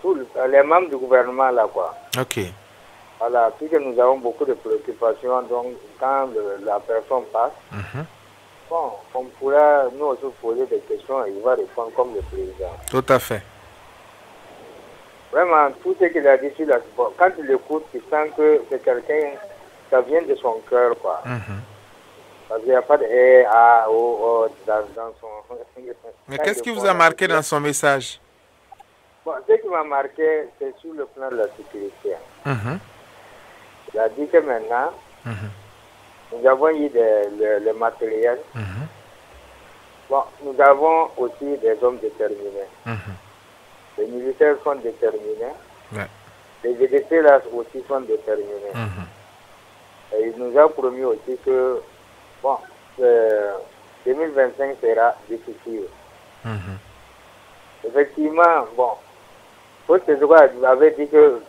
Speaker 8: tous les membres du gouvernement, là, quoi.
Speaker 3: Ok.
Speaker 8: Voilà, puisque nous avons beaucoup de préoccupations, donc quand la personne passe, bon, on pourra nous aussi poser des questions et il va répondre comme le président.
Speaker 3: Tout à fait.
Speaker 8: Vraiment, tout ce qu'il a dit sur la sport, quand il écoute, il sent que c'est quelqu'un, ça vient de son cœur, quoi. Parce qu'il n'y a pas de dans son...
Speaker 3: Mais qu'est-ce qui vous a marqué dans son message?
Speaker 8: Bon, ce qui m'a marqué, c'est sur le plan de la sécurité. Il a dit que maintenant, nous avons eu le matériel. Bon, nous avons aussi des hommes déterminés. Les militaires sont déterminés. Les VDP là aussi sont déterminés. Et il nous a promis aussi que, bon, 2025 sera difficile. Effectivement, bon, vous avez dit que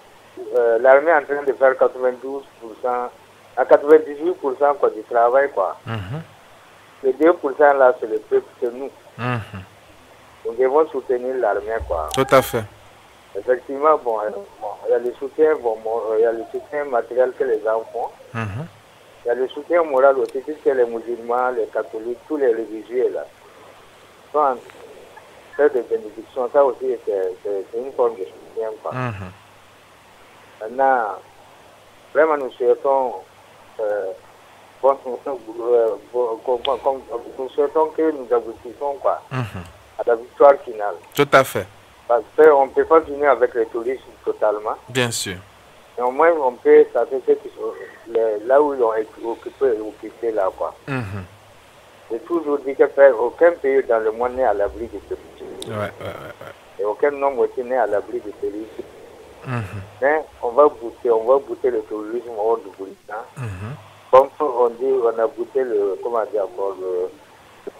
Speaker 8: l'armée est en train de faire 92%, à 98% quoi, du travail, quoi. Les 2% là, c'est le peuple, c'est nous. Nous devons soutenir l'armée, quoi.
Speaker 3: Tout à fait.
Speaker 8: Effectivement, bon, il y a le soutien, il y a le soutien matériel que les gens font. Il y a le soutien moral aussi, puisque les musulmans, les catholiques, tous les religieux là, sont en train de bénédiction. Ça aussi, c'est une forme de soutien, quoi. Maintenant, vraiment, nous souhaitons, nous souhaitons que nous aboutissons, quoi, à la victoire finale.
Speaker 3: Tout à fait.
Speaker 8: Parce qu'on ne peut pas finir avec le tourisme totalement.
Speaker 3: Bien sûr.
Speaker 8: Et au moins, on peut s'attaquer là où ils ont occupé là, quoi. J'ai toujours dit que aucun pays dans le monde n'est à l'abri du terrorisme. Et aucun homme aussi n'est à l'abri du terrorisme. Mais on va bouter le terrorisme hors du Burkina. Comme on dit, on a bouté le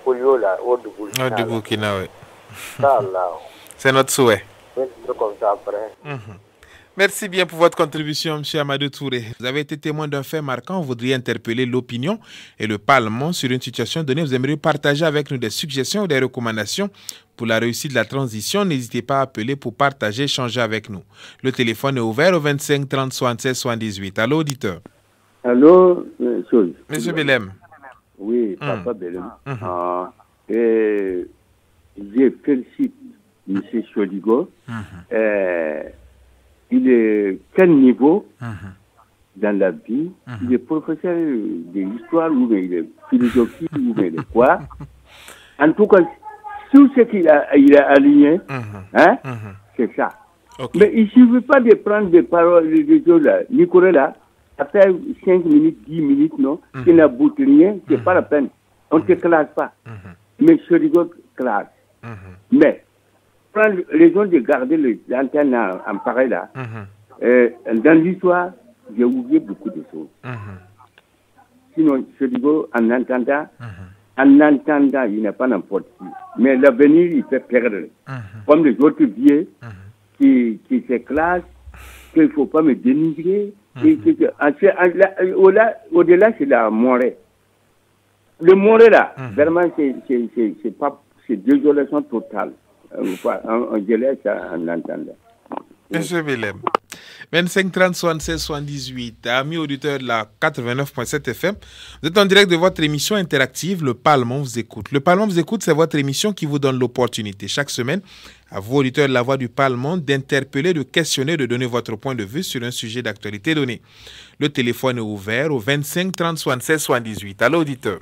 Speaker 8: polio là, hors du Burkina.
Speaker 3: Hors du Burkina, oui.
Speaker 8: Ça, là.
Speaker 3: C'est notre souhait.
Speaker 8: Comme ça après.
Speaker 3: Merci bien pour votre contribution, M. Amadou Touré. Vous avez été témoin d'un fait marquant. Vous voudriez interpeller l'opinion et le Parlement sur une situation donnée. Vous aimeriez partager avec nous des suggestions ou des recommandations pour la réussite de la transition. N'hésitez pas à appeler pour partager, échanger avec nous. Le téléphone est ouvert au 25 30 76 78. Allô, auditeur.
Speaker 4: Allô,
Speaker 3: Monsieur Belem.
Speaker 4: Oui, Papa Belem. Et je félicite M. Chodigo. Il est quel niveau dans la vie? Il est professeur d'histoire ou il est philosophie ou il est quoi? En tout cas, tout ce qu'il a aligné, c'est ça. Mais il ne suffit pas de prendre des paroles de là. Nicolas, là, après 5 minutes, 10 minutes, non, qui n'aboutit rien, c'est pas la peine. On ne te classe pas. Mais Chodigo classe. Mais prendre raison de garder l'antenne en pareil là. Dans l'histoire, j'ai oublié beaucoup de choses. Sinon, je dis en entendant, il n'est pas n'importe qui. Mais l'avenir, il fait perdre. Comme les autres vieux qui s'éclatent, qu'il ne faut pas me dénigrer. Au-delà, c'est la morée. Le morée là, vraiment, c'est désolation totale. On laisse en entendant.
Speaker 3: Monsieur Willem. 25 30 76 78. Amis auditeurs de la 89.7 FM, vous êtes en direct de votre émission interactive Le Parlement vous écoute. Le Parlement vous écoute, c'est votre émission qui vous donne l'opportunité chaque semaine à vous auditeurs de la Voix du Parlement d'interpeller, de questionner, de donner votre point de vue sur un sujet d'actualité donné. Le téléphone est ouvert au 25 30 76 78. Allô, auditeur.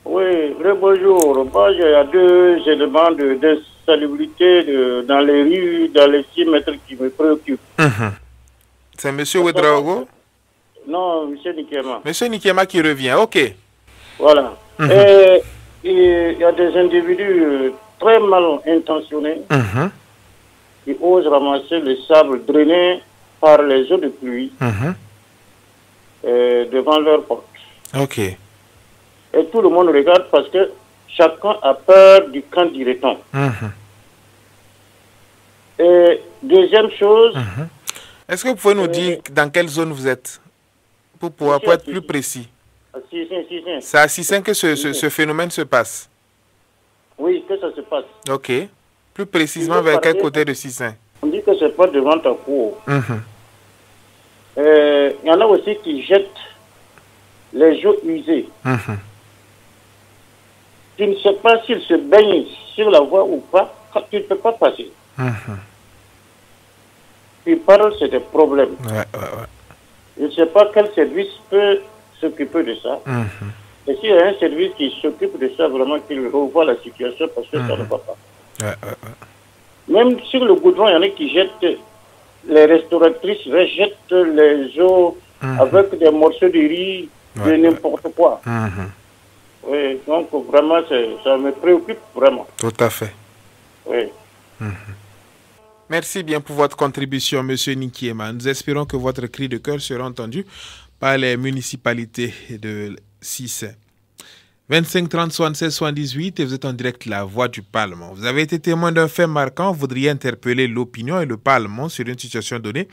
Speaker 9: Oui, bonjour. Moi, il y a 2 éléments de salubrité dans les rues, dans les 6 mètres qui me préoccupent.
Speaker 3: C'est M. Ouedraogo?
Speaker 9: Non, M. Nikema.
Speaker 3: M. Nikema qui revient, ok.
Speaker 9: Voilà. Et il y a des individus très mal intentionnés qui osent ramasser le sable drainé par les eaux de pluie devant leur porte.
Speaker 3: Ok.
Speaker 9: Et tout le monde regarde parce que chacun a peur du camp d'Ireton. Et deuxième chose...
Speaker 3: Est-ce que vous pouvez nous dire dans quelle zone vous êtes pour être plus précis? C'est à Sissin que ce phénomène se passe?
Speaker 9: Oui, que ça se passe.
Speaker 3: Ok. Plus précisément, vers quel côté de Sissin?
Speaker 9: On dit que c'est pas devant ta cour. Il y en a aussi qui jettent les eaux usées. Tu ne sais pas s'ils se baignent sur la voie ou pas, quand tu ne peux pas passer. Tu parles, c'est des problèmes. Je ne sais pas quel service peut s'occuper de ça. Et s'il y a un service qui s'occupe de ça, vraiment qu'il revoit la situation parce que ça ne va pas. Même sur le goudron, il y en a qui jettent, les restauratrices rejettent les eaux avec des morceaux de riz, de n'importe quoi. Oui, donc vraiment, ça me préoccupe vraiment.
Speaker 3: Tout à fait.
Speaker 9: Oui.
Speaker 3: Merci bien pour votre contribution, M. Nikiema. Nous espérons que votre cri de cœur sera entendu par les municipalités de Sissin. 25 30 76 78 et vous êtes en direct La Voix du Parlement. Vous avez été témoin d'un fait marquant. Vous voudriez interpeller l'opinion et le Parlement sur une situation donnée.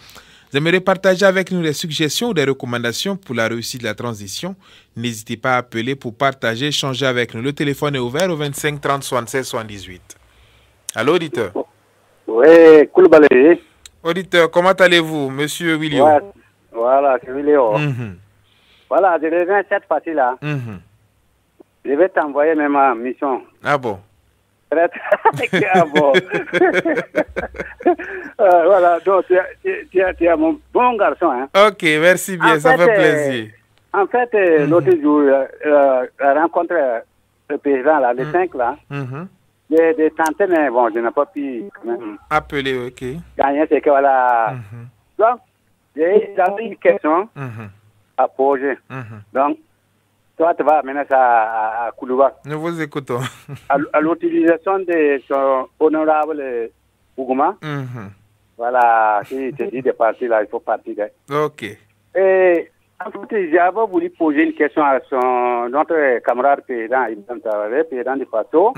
Speaker 3: Vous aimeriez partager avec nous des suggestions ou des recommandations pour la réussite de la transition. N'hésitez pas à appeler pour partager, échanger avec nous. Le téléphone est ouvert au 25 30 76 78. Allô, auditeur?
Speaker 10: Oui, Koulibaly.
Speaker 3: Auditeur, comment allez-vous, monsieur Willio?
Speaker 10: Ouais, voilà, c'est Willio. Voilà, je reviens cette fois-ci-là. Je vais t'envoyer même ma mission.
Speaker 3: Ah bon?
Speaker 10: Ah bon. Voilà, donc tu es mon bon garçon. Hein.
Speaker 3: Ok, merci bien, ça fait plaisir.
Speaker 10: En fait, l'autre jour, la rencontre le président, là, les 5 là, des tenter, mais bon, je n'ai pas pu quand même
Speaker 3: appeler, ok.
Speaker 10: Gagner, c'est que voilà. Donc, j'ai une question à poser. Donc, toi, tu vas amener ça à Koulouba.
Speaker 3: Nous vous écoutons.
Speaker 10: À l'utilisation de son honorable Ougouma. Voilà, si tu dis de partir là, il faut partir.
Speaker 3: Ok.
Speaker 10: Et en fait, j'avais voulu poser une question à notre camarade président, Ibrahim Traoré, président du Faso.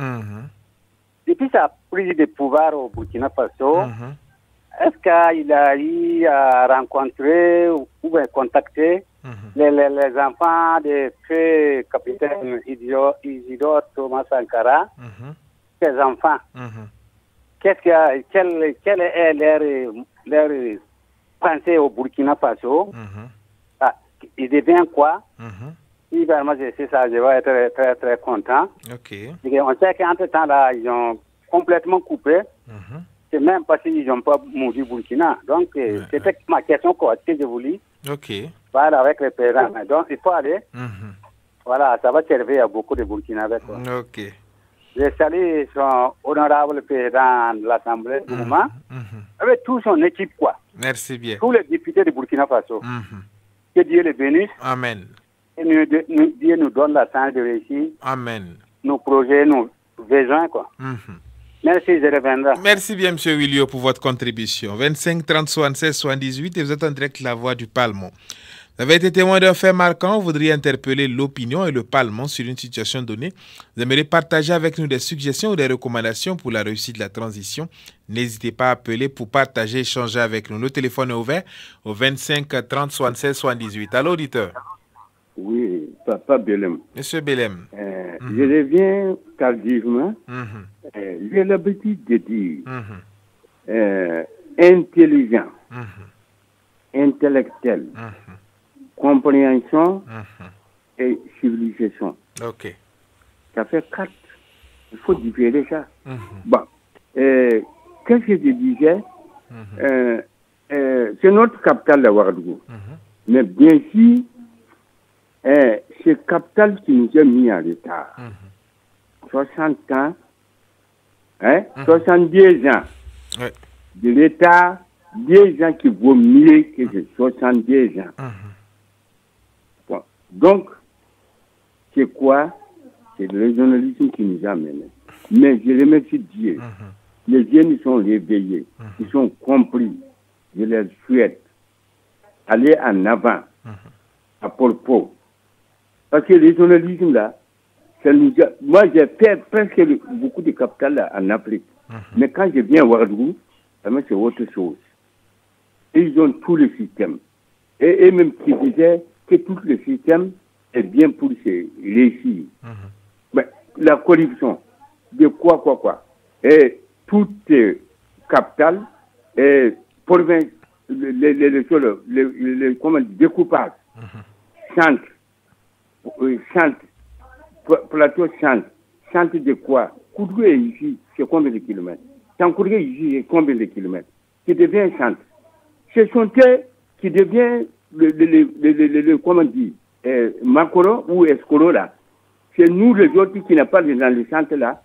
Speaker 10: Depuis sa prise de pouvoir au Burkina Faso, est-ce qu'il a eu à rencontrer ou à contacter les enfants de feu capitaine Isidore Thomas Sankara, ces enfants? Quelle est leur pensée au Burkina Faso? Il devient quoi? Si vraiment je sais ça, je vais être très, très, très content. On sait qu'entre-temps, là, ils ont complètement coupé. C'est même parce qu'ils n'ont pas mouru Burkina. Donc, c'était ma question que je voulais. Voilà, avec les parents. Donc, il faut aller. Voilà, ça va servir à beaucoup de Burkinabés. Je salue son honorable président de l'Assemblée du moment, avec toute son équipe, quoi.
Speaker 3: Merci bien.
Speaker 10: Tous les députés de Burkina Faso. Que Dieu les bénisse.
Speaker 3: Amen.
Speaker 10: Et Dieu nous donne la chance de réussir.
Speaker 3: Amen.
Speaker 10: Nos projets, nos besoins, quoi. Merci, je reviendrai.
Speaker 3: Merci bien, M. Willio, pour votre contribution. 25 30 76 78 et vous êtes en direct La Voix du Parlement. Vous avez été témoin d'un fait marquant. Vous voudriez interpeller l'opinion et le Parlement sur une situation donnée. Vous aimeriez partager avec nous des suggestions ou des recommandations pour la réussite de la transition. N'hésitez pas à appeler pour partager, échanger avec nous. Le téléphone est ouvert au 25 30 76 78. Allô, auditeur?
Speaker 4: Oui, Papa Belem.
Speaker 3: Monsieur Belem.
Speaker 4: Je reviens tardivement. J'ai l'habitude de dire intelligent, intellectuel, compréhension et civilisation. Ça fait 4. Il faut différer ça. Bon, qu'est-ce que je disais? C'est notre capitale, la Ouagadougou. Mais bien sûr, c'est capital qui nous a mis en retard. 60 ans, 70 ans de l'État, des gens qui vaut mieux que 70 ans. Bon. Donc, c'est quoi? C'est le journalisme qui nous a menés. Mais je remercie Dieu. Les jeunes sont réveillés, ils sont compris. Je leur souhaite aller en avant à propos. Parce que le journalisme là, Moi, j'ai fait presque beaucoup de capitales en Afrique. Mais quand je viens à Ouagadougou, c'est autre chose. Ils ont tout le système. Et même qui disaient que tout le système est bien pour se réussir. Mais la corruption, de quoi. Et toutes les capitales, et provinces, les découpages, centre, plateau centre de quoi? Koudoué ici, c'est combien de kilomètres? Tankouré ici, c'est combien de kilomètres? Qui devient centre. Ce sont eux qui devient comment dire, Makoro ou Escoro là. C'est nous les autres qui n'ont pas dans le centre là,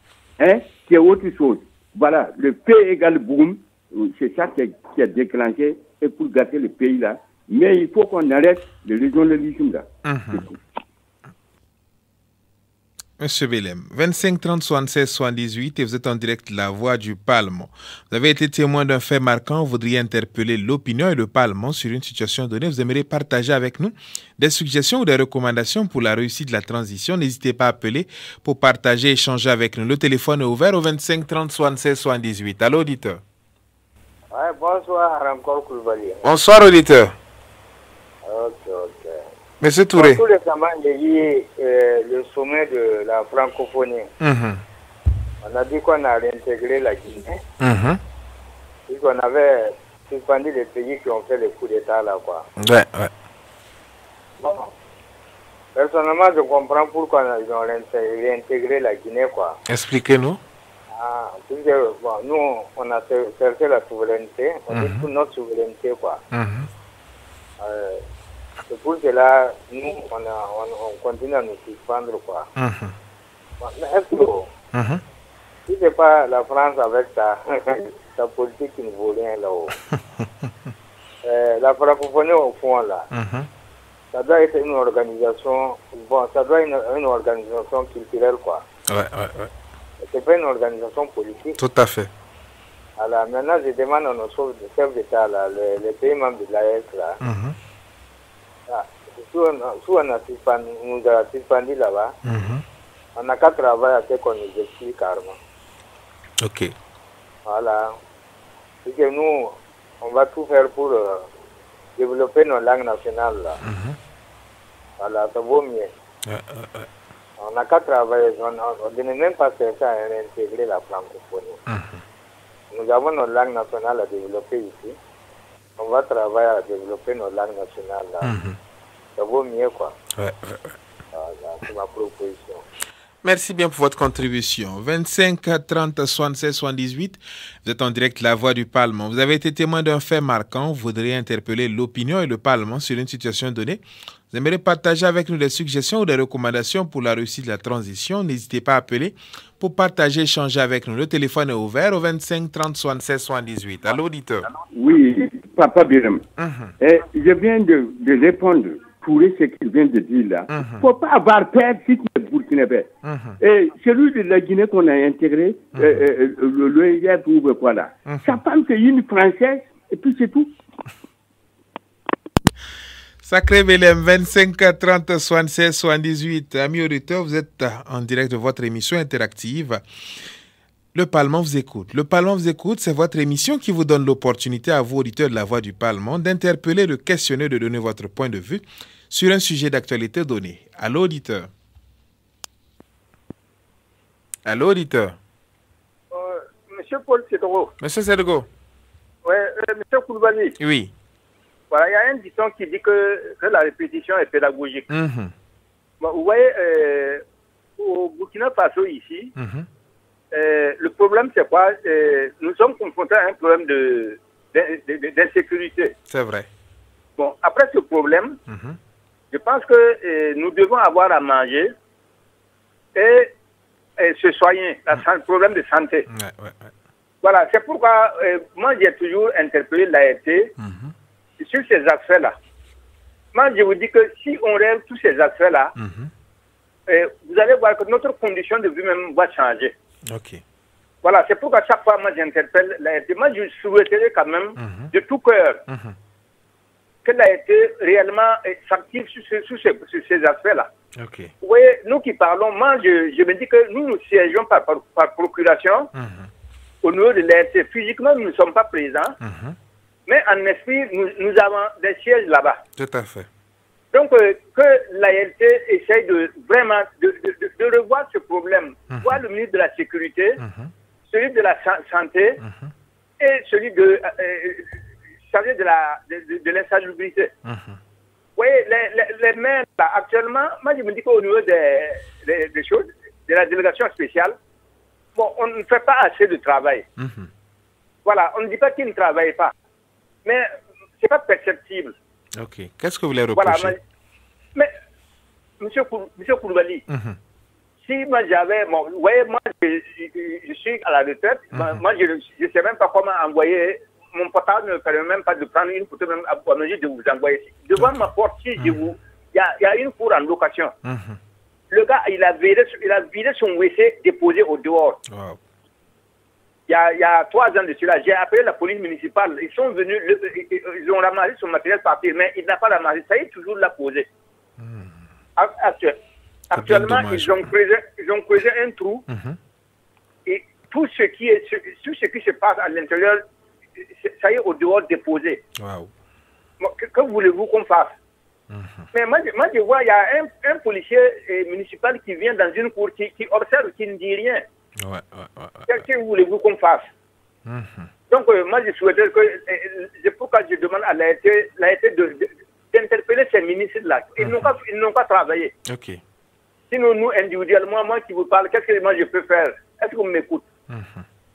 Speaker 4: qui est autre chose. Voilà, le P égale boom, c'est ça qui a déclenché et pour gâter le pays là. Mais il faut qu'on arrête le régionalisme là.
Speaker 3: Monsieur Belem, 25 30 76 78 et vous êtes en direct La Voix du Parlement. Vous avez été témoin d'un fait marquant, vous voudriez interpeller l'opinion et le Parlement sur une situation donnée. Vous aimeriez partager avec nous des suggestions ou des recommandations pour la réussite de la transition. N'hésitez pas à appeler pour partager, échanger avec nous. Le téléphone est ouvert au 25 30 76 78. Allô, auditeur.
Speaker 8: Ouais, bonsoir, encore Koulibaly.
Speaker 3: Bonsoir, auditeur.
Speaker 8: Ok.
Speaker 3: Monsieur Touré.
Speaker 8: Tout récemment, il y a eu le sommet de la francophonie. On a dit qu'on a réintégré la Guinée. Et qu'on avait suspendu les pays qui ont fait les coups d'État là, quoi.
Speaker 3: Ouais.
Speaker 8: Bon. Personnellement, je comprends pourquoi ils ont réintégré la Guinée, quoi.
Speaker 3: Expliquez-nous.
Speaker 8: Nous, on a cherché la souveraineté. On dit toute notre souveraineté, quoi. C'est pour cela, nous, on continue à nous suspendre, quoi. Mais est-ce que, si c'est pas la France avec sa politique qui ne vaut rien là-haut, la francophonie au fond, là, ça doit être une organisation, ça doit être une organisation culturelle, quoi.
Speaker 3: Ouais.
Speaker 8: C'est pas une organisation politique.
Speaker 3: Tout à fait.
Speaker 8: Alors, maintenant, je demande à nos chefs d'État, là, les pays membres de l'AES, là, si on nous a suspendu là-bas, on n'a qu'à travailler à ce qu'on nous explique carrément.
Speaker 3: Ok.
Speaker 8: Voilà. C'est que nous, on va tout faire pour développer nos langues nationales, là. Voilà, ça vaut mieux. On n'a qu'à travailler, on ne même pas chercher à réintégrer la francophonie. Nous avons nos langues nationales à développer ici. On va travailler à développer nos langues nationales là. Ça vaut mieux, quoi.
Speaker 3: Ouais.
Speaker 8: Voilà, c'est ma proposition.
Speaker 3: Merci bien pour votre contribution. 25 30 76 78, vous êtes en direct La Voix du Parlement. Vous avez été témoin d'un fait marquant. Vous voudriez interpeller l'opinion et le Parlement sur une situation donnée. Vous aimeriez partager avec nous des suggestions ou des recommandations pour la réussite de la transition. N'hésitez pas à appeler pour partager, échanger avec nous. Le téléphone est ouvert au 25 30 76 78. Allô, auditeur.
Speaker 4: Oui, Papa Biram. Je viens de répondre pour ce qu'il vient de dire là. Il ne faut pas avoir peur si tu es burkinabé. Et celui de la Guinée qu'on a intégré, l'OIF ou quoi là, sa femme c'est une Française et puis c'est tout.
Speaker 3: Sacré Belem, 25 30 76 78. Amis auditeurs, vous êtes en direct de votre émission interactive. Le Parlement vous écoute. Le Parlement vous écoute, c'est votre émission qui vous donne l'opportunité à vous, auditeurs de la Voix du Parlement, d'interpeller, de questionner, de donner votre point de vue sur un sujet d'actualité donné. Allô, auditeur. Allô, auditeur.
Speaker 5: Monsieur Paul Sédego.
Speaker 3: Monsieur Sédego.
Speaker 5: Oui, monsieur Koulibaly.
Speaker 3: Oui.
Speaker 5: Voilà, il y a un dicton qui dit que la répétition est pédagogique. Bon, vous voyez, au Burkina Faso ici, le problème c'est quoi? Nous sommes confrontés à un problème d'insécurité.
Speaker 3: C'est vrai.
Speaker 5: Bon, après ce problème, je pense que nous devons avoir à manger et se soigner, le problème de santé. Voilà, c'est pourquoi moi j'ai toujours interpellé l'ART sur ces aspects-là. Moi je vous dis que si on règle tous ces aspects-là, vous allez voir que notre condition de vie même va changer.
Speaker 3: Ok.
Speaker 5: Voilà, c'est pourquoi chaque fois moi j'interpelle l'ART. Moi je souhaiterais quand même de tout cœur que l'ART réellement s'active sur ces aspects-là. Vous voyez, nous qui parlons, moi, je me dis que nous siégeons par procuration au niveau de l'ART. Physiquement, nous ne sommes pas présents, mais en esprit, nous avons des sièges là-bas.
Speaker 3: Tout à fait.
Speaker 5: Donc, que l'ART essaye vraiment de revoir ce problème, voir le ministre de la Sécurité, celui de la Santé et celui de l'insalubrité. Oui, les maires, là, actuellement, moi je me dis qu'au niveau des choses, de la délégation spéciale, bon, on ne fait pas assez de travail. Voilà, on ne dit pas qu'ils ne travaillent pas, mais ce n'est pas perceptible.
Speaker 3: Ok, qu'est-ce que vous voulez reprocher?
Speaker 5: Voilà, mais monsieur Koulibaly, si moi j'avais, bon, vous voyez, moi je suis à la retraite, moi je ne sais même pas comment envoyer. Mon portable ne me permet même pas de prendre une photo, même à mesure de vous envoyer. Devant ma porte, si il y a une cour en location. Le gars, il a vidé son WC déposé au dehors. Il y a 3 ans de cela, j'ai appelé la police municipale. Ils sont venus, ils ont ramassé son matériel par terre, mais il n'a pas ramassé. Ça y est, toujours là posé. Actuellement, ils ont creusé un trou. Et tout ce qui se passe à l'intérieur, ça y est, au dehors déposé. Que voulez-vous qu'on fasse? Mais moi, je vois, il y a un policier municipal qui vient dans une cour, qui observe, qui ne dit rien. Que voulez-vous qu'on fasse? Donc, moi, je souhaiterais que, c'est pourquoi je demande à l'ART d'interpeller ces ministres-là. Ils n'ont pas travaillé. Sinon, nous, individuellement, moi qui vous parle, qu'est-ce que moi je peux faire? Est-ce qu'on m'écoute?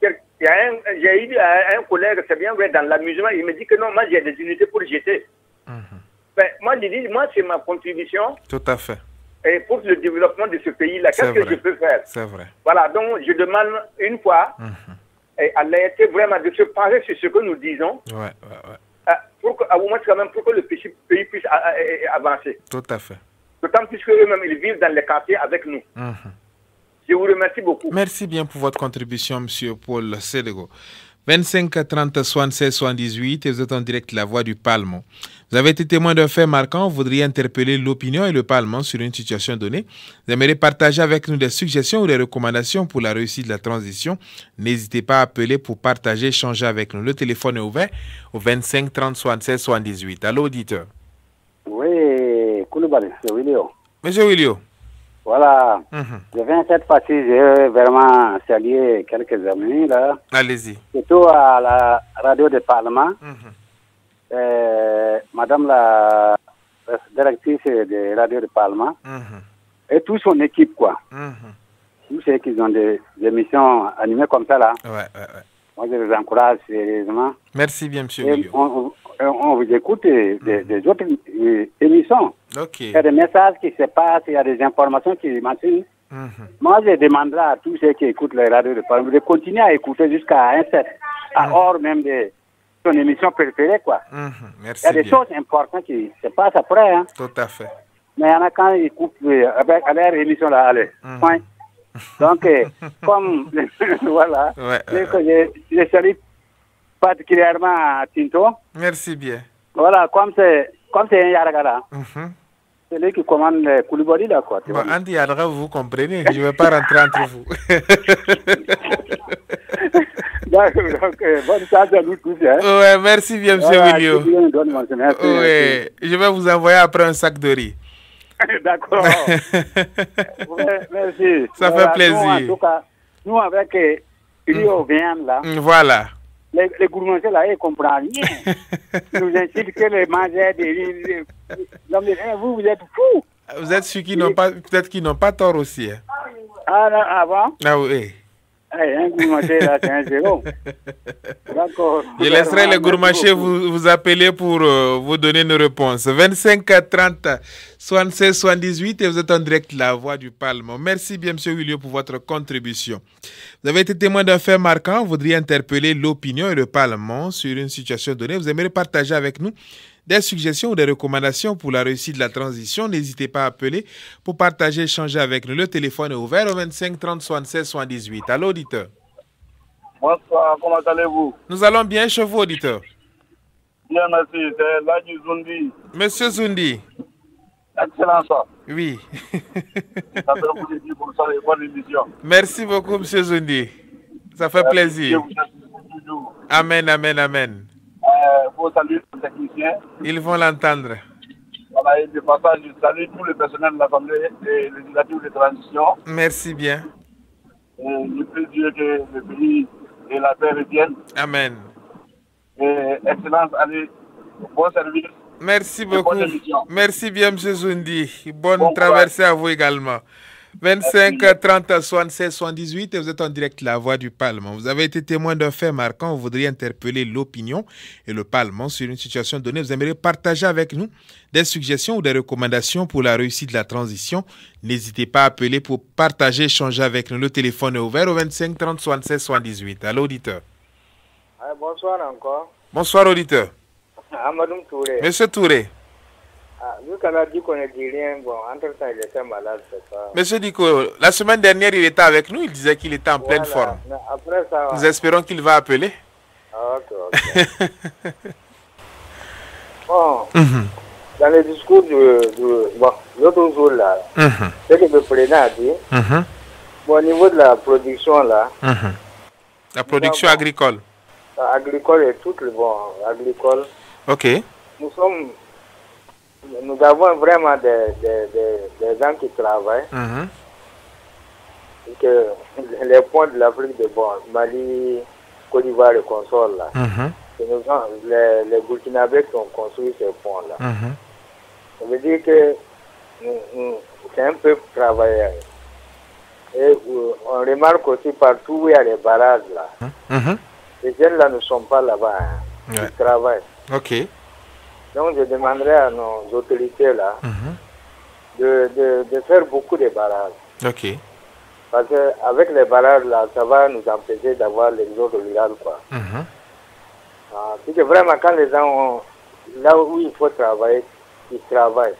Speaker 5: J'ai eu un collègue, c'est bien vrai, dans l'amusement, il me dit que non, moi j'ai des unités pour jeter. Ben, moi je dis, moi c'est ma contribution.
Speaker 3: Tout à fait.
Speaker 5: Et pour le développement de ce pays-là, qu'est-ce que je peux faire?
Speaker 3: C'est vrai.
Speaker 5: Voilà, donc je demande une fois à l'ART vraiment de se pencher sur ce que nous disons. Pour que le pays puisse avancer.
Speaker 3: Tout à fait.
Speaker 5: D'autant plus qu'eux-mêmes, ils vivent dans les quartiers avec nous. Je vous remercie beaucoup.
Speaker 3: Merci bien pour votre contribution, M. Paul Sédego. 25 30 76 78 et vous êtes en direct La Voix du Parlement. Vous avez été témoin d'un fait marquant, vous voudriez interpeller l'opinion et le Parlement sur une situation donnée. Vous aimeriez partager avec nous des suggestions ou des recommandations pour la réussite de la transition. N'hésitez pas à appeler pour partager, échanger avec nous. Le téléphone est ouvert au 25 30 76 78. Allô, auditeur.
Speaker 10: Oui, Koulibaly, c'est Willio.
Speaker 3: Monsieur Willio.
Speaker 10: Voilà, je viens cette fois-ci, j'ai vraiment salué quelques amis là.
Speaker 3: Allez-y.
Speaker 10: Surtout à la radio du Parlement. Madame la directrice de la radio du Parlement. Et toute son équipe, quoi. Tous ceux qui ont des émissions animées comme ça là. Moi, je les encourage sérieusement.
Speaker 3: Merci bien, monsieur Willio.
Speaker 10: On vous écoute des autres émissions. Il y a des messages qui se passent, il y a des informations qui m'attirent. Moi, je demanderai à tous ceux qui écoutent les radios de Parlement de continuer à écouter jusqu'à un certain, hors même de son émission préférée, quoi.
Speaker 3: Merci.
Speaker 10: Il y a des choses importantes qui se passent après. Hein.
Speaker 3: Tout à fait.
Speaker 10: Mais il y en a quand ils coupent avec leur émission là, allez, point. Donc, comme, voilà, je salue particulièrement Tinto.
Speaker 3: Merci bien.
Speaker 10: Voilà, comme c'est un Yaragara. C'est lui qui commande le Koulibaly là, quoi.
Speaker 3: Bon, Andy Yaragara, vous comprenez, je ne vais pas rentrer entre vous.
Speaker 10: Donc, bonne chance à nous tous. Hein.
Speaker 3: Ouais, merci bien, monsieur Willio. Je vais vous envoyer après un sac de riz.
Speaker 10: D'accord. Merci.
Speaker 3: Ça fait plaisir.
Speaker 10: Nous, en tout cas, nous avec Rio Vienne là.
Speaker 3: Voilà.
Speaker 10: Les gourmands là, ils ne comprennent rien. Ils nous incitent que les mangeurs des riz. Vous êtes fous.
Speaker 3: Vous êtes ceux qui n'ont pas, peut-être qu'ils n'ont pas tort aussi. Hein.
Speaker 10: Ah bon?
Speaker 3: Ah oui.
Speaker 10: Un gourmandier là, c'est un zéro. D'accord.
Speaker 3: Je laisserai les gourmandiers vous appeler pour vous donner une réponse. 25 30 76 78 et vous êtes en direct La Voix du Parlement. Merci bien, M. Willio, pour votre contribution. Vous avez été témoin d'un fait marquant. Vous voudriez interpeller l'opinion et le Parlement sur une situation donnée. Vous aimeriez partager avec nous des suggestions ou des recommandations pour la réussite de la transition. N'hésitez pas à appeler pour partager, échanger avec nous. Le téléphone est ouvert au 25 30 76 78. Allô, auditeur.
Speaker 11: Bonsoir, comment allez-vous?
Speaker 3: Nous allons bien chez vous, auditeur.
Speaker 11: Bien, merci. C'est Ladji Zoundi.
Speaker 3: Monsieur Zoundi.
Speaker 11: Excellent ça.
Speaker 3: Oui.
Speaker 11: Ça fait beaucoup de bonsoir et bonne émission.
Speaker 3: Merci beaucoup, M. Zoundi. Ça fait plaisir. Amen, amen, amen.
Speaker 11: Faut saluer les techniciens.
Speaker 3: Ils vont l'entendre.
Speaker 11: Voilà, et de passage, je salue tout le personnel de l'Assemblée législative de transition.
Speaker 3: Merci bien.
Speaker 11: Je prie Dieu que le pays et la paix reviennent.
Speaker 3: Amen.
Speaker 11: Et excellence, allez, bon service.
Speaker 3: Merci beaucoup. Merci bien, M. Zoundi. Bonne traversée à vous également. 25 30 76 78 et vous êtes en direct La Voix du Parlement. Vous avez été témoin d'un fait marquant. Vous voudriez interpeller l'opinion et le Parlement sur une situation donnée. Vous aimeriez partager avec nous des suggestions ou des recommandations pour la réussite de la transition. N'hésitez pas à appeler pour partager, échanger avec nous. Le téléphone est ouvert au 25 30 76 78. Allô, auditeur.
Speaker 8: Bonsoir encore.
Speaker 3: Bonsoir, auditeur.
Speaker 8: Amadou Touré.
Speaker 3: Monsieur Touré.
Speaker 8: Vu qu'on a dit qu'on ne dit rien, bon, entre-temps, il était malade, c'est ça.
Speaker 3: Monsieur Diko, la semaine dernière, il était avec nous, il disait qu'il était en pleine forme.
Speaker 8: Après ça,
Speaker 3: nous espérons qu'il va appeler.
Speaker 8: Ok. Bon, dans le discours l'autre jour, là, ce que le président a dit, bon, au niveau de la production, là,
Speaker 3: la production agricole.
Speaker 8: Agricole et tout le bon, agricole.
Speaker 3: Ok.
Speaker 8: Nous avons vraiment des gens qui travaillent. Et que les ponts de l'Afrique de Mali, Côte d'Ivoire et consorts là. Les Burkinabés qui ont construit ces ponts-là. Ça veut dire que c'est un peu travailleur. Et on remarque aussi partout où il y a les barrages là. Les jeunes là ne sont pas là-bas. Ils travaillent.
Speaker 3: Ok.
Speaker 8: Donc je demanderai à nos autorités là de faire beaucoup de barrages.
Speaker 3: Ok.
Speaker 8: Parce qu'avec les barrages là, ça va nous empêcher d'avoir l'exode rural quoi. C'est que vraiment quand les gens ont là où il faut travailler, ils travaillent.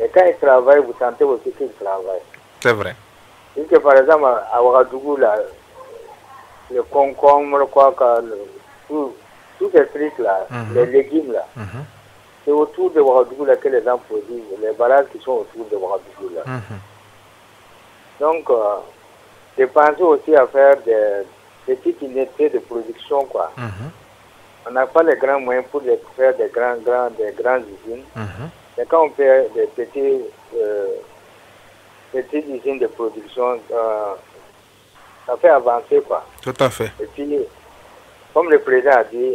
Speaker 8: Et quand ils travaillent, vous sentez aussi qu'ils travaillent.
Speaker 3: C'est vrai.
Speaker 8: C'est que par exemple à Ouagadougou là, le concombre, quoi, tous ces trucs là, les légumes là. C'est autour de Ouagadougou là que les gens produisent, les barrages qui sont autour de Ouagadougou là. Donc, j'ai pensé aussi à faire des petites unités de production quoi. On n'a pas les grands moyens pour faire des grandes usines. Mais quand on fait des petites usines de production, ça fait avancer quoi.
Speaker 3: Tout à fait.
Speaker 8: Et puis, comme le président a dit,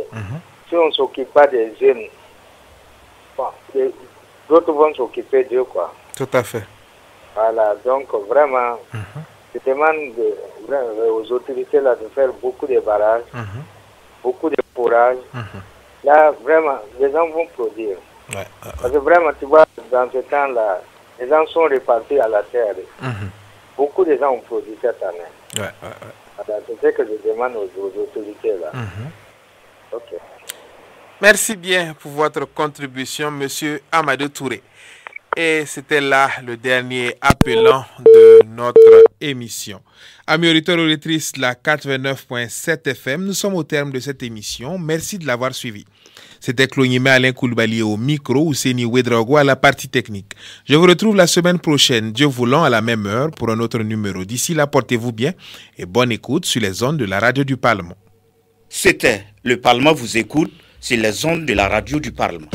Speaker 8: si on ne s'occupe pas des jeunes, bon, d'autres vont s'occuper d'eux quoi.
Speaker 3: Tout à fait.
Speaker 8: Voilà, donc vraiment, je demande aux autorités là de faire beaucoup de barrages, beaucoup de fourrages. Là, vraiment, les gens vont produire. Parce que vraiment, tu vois, dans ce temps-là, les gens sont répartis à la terre. Beaucoup de gens ont produit cette année. Voilà, c'est ce que je demande aux autorités là. Ok.
Speaker 3: Merci bien pour votre contribution, Monsieur Amadou Touré. Et c'était là le dernier appelant de notre émission. Amis auditeurs et auditrices, la 89.7 FM, nous sommes au terme de cette émission. Merci de l'avoir suivi. C'était Clonimé Alain Koulibaly au micro, Ouseni Ouedraogo à la partie technique. Je vous retrouve la semaine prochaine, Dieu voulant, à la même heure pour un autre numéro. D'ici là, portez-vous bien et bonne écoute sur les ondes de la radio du Parlement.
Speaker 1: C'était Le Parlement vous écoute sur les ondes de la radio du Parlement.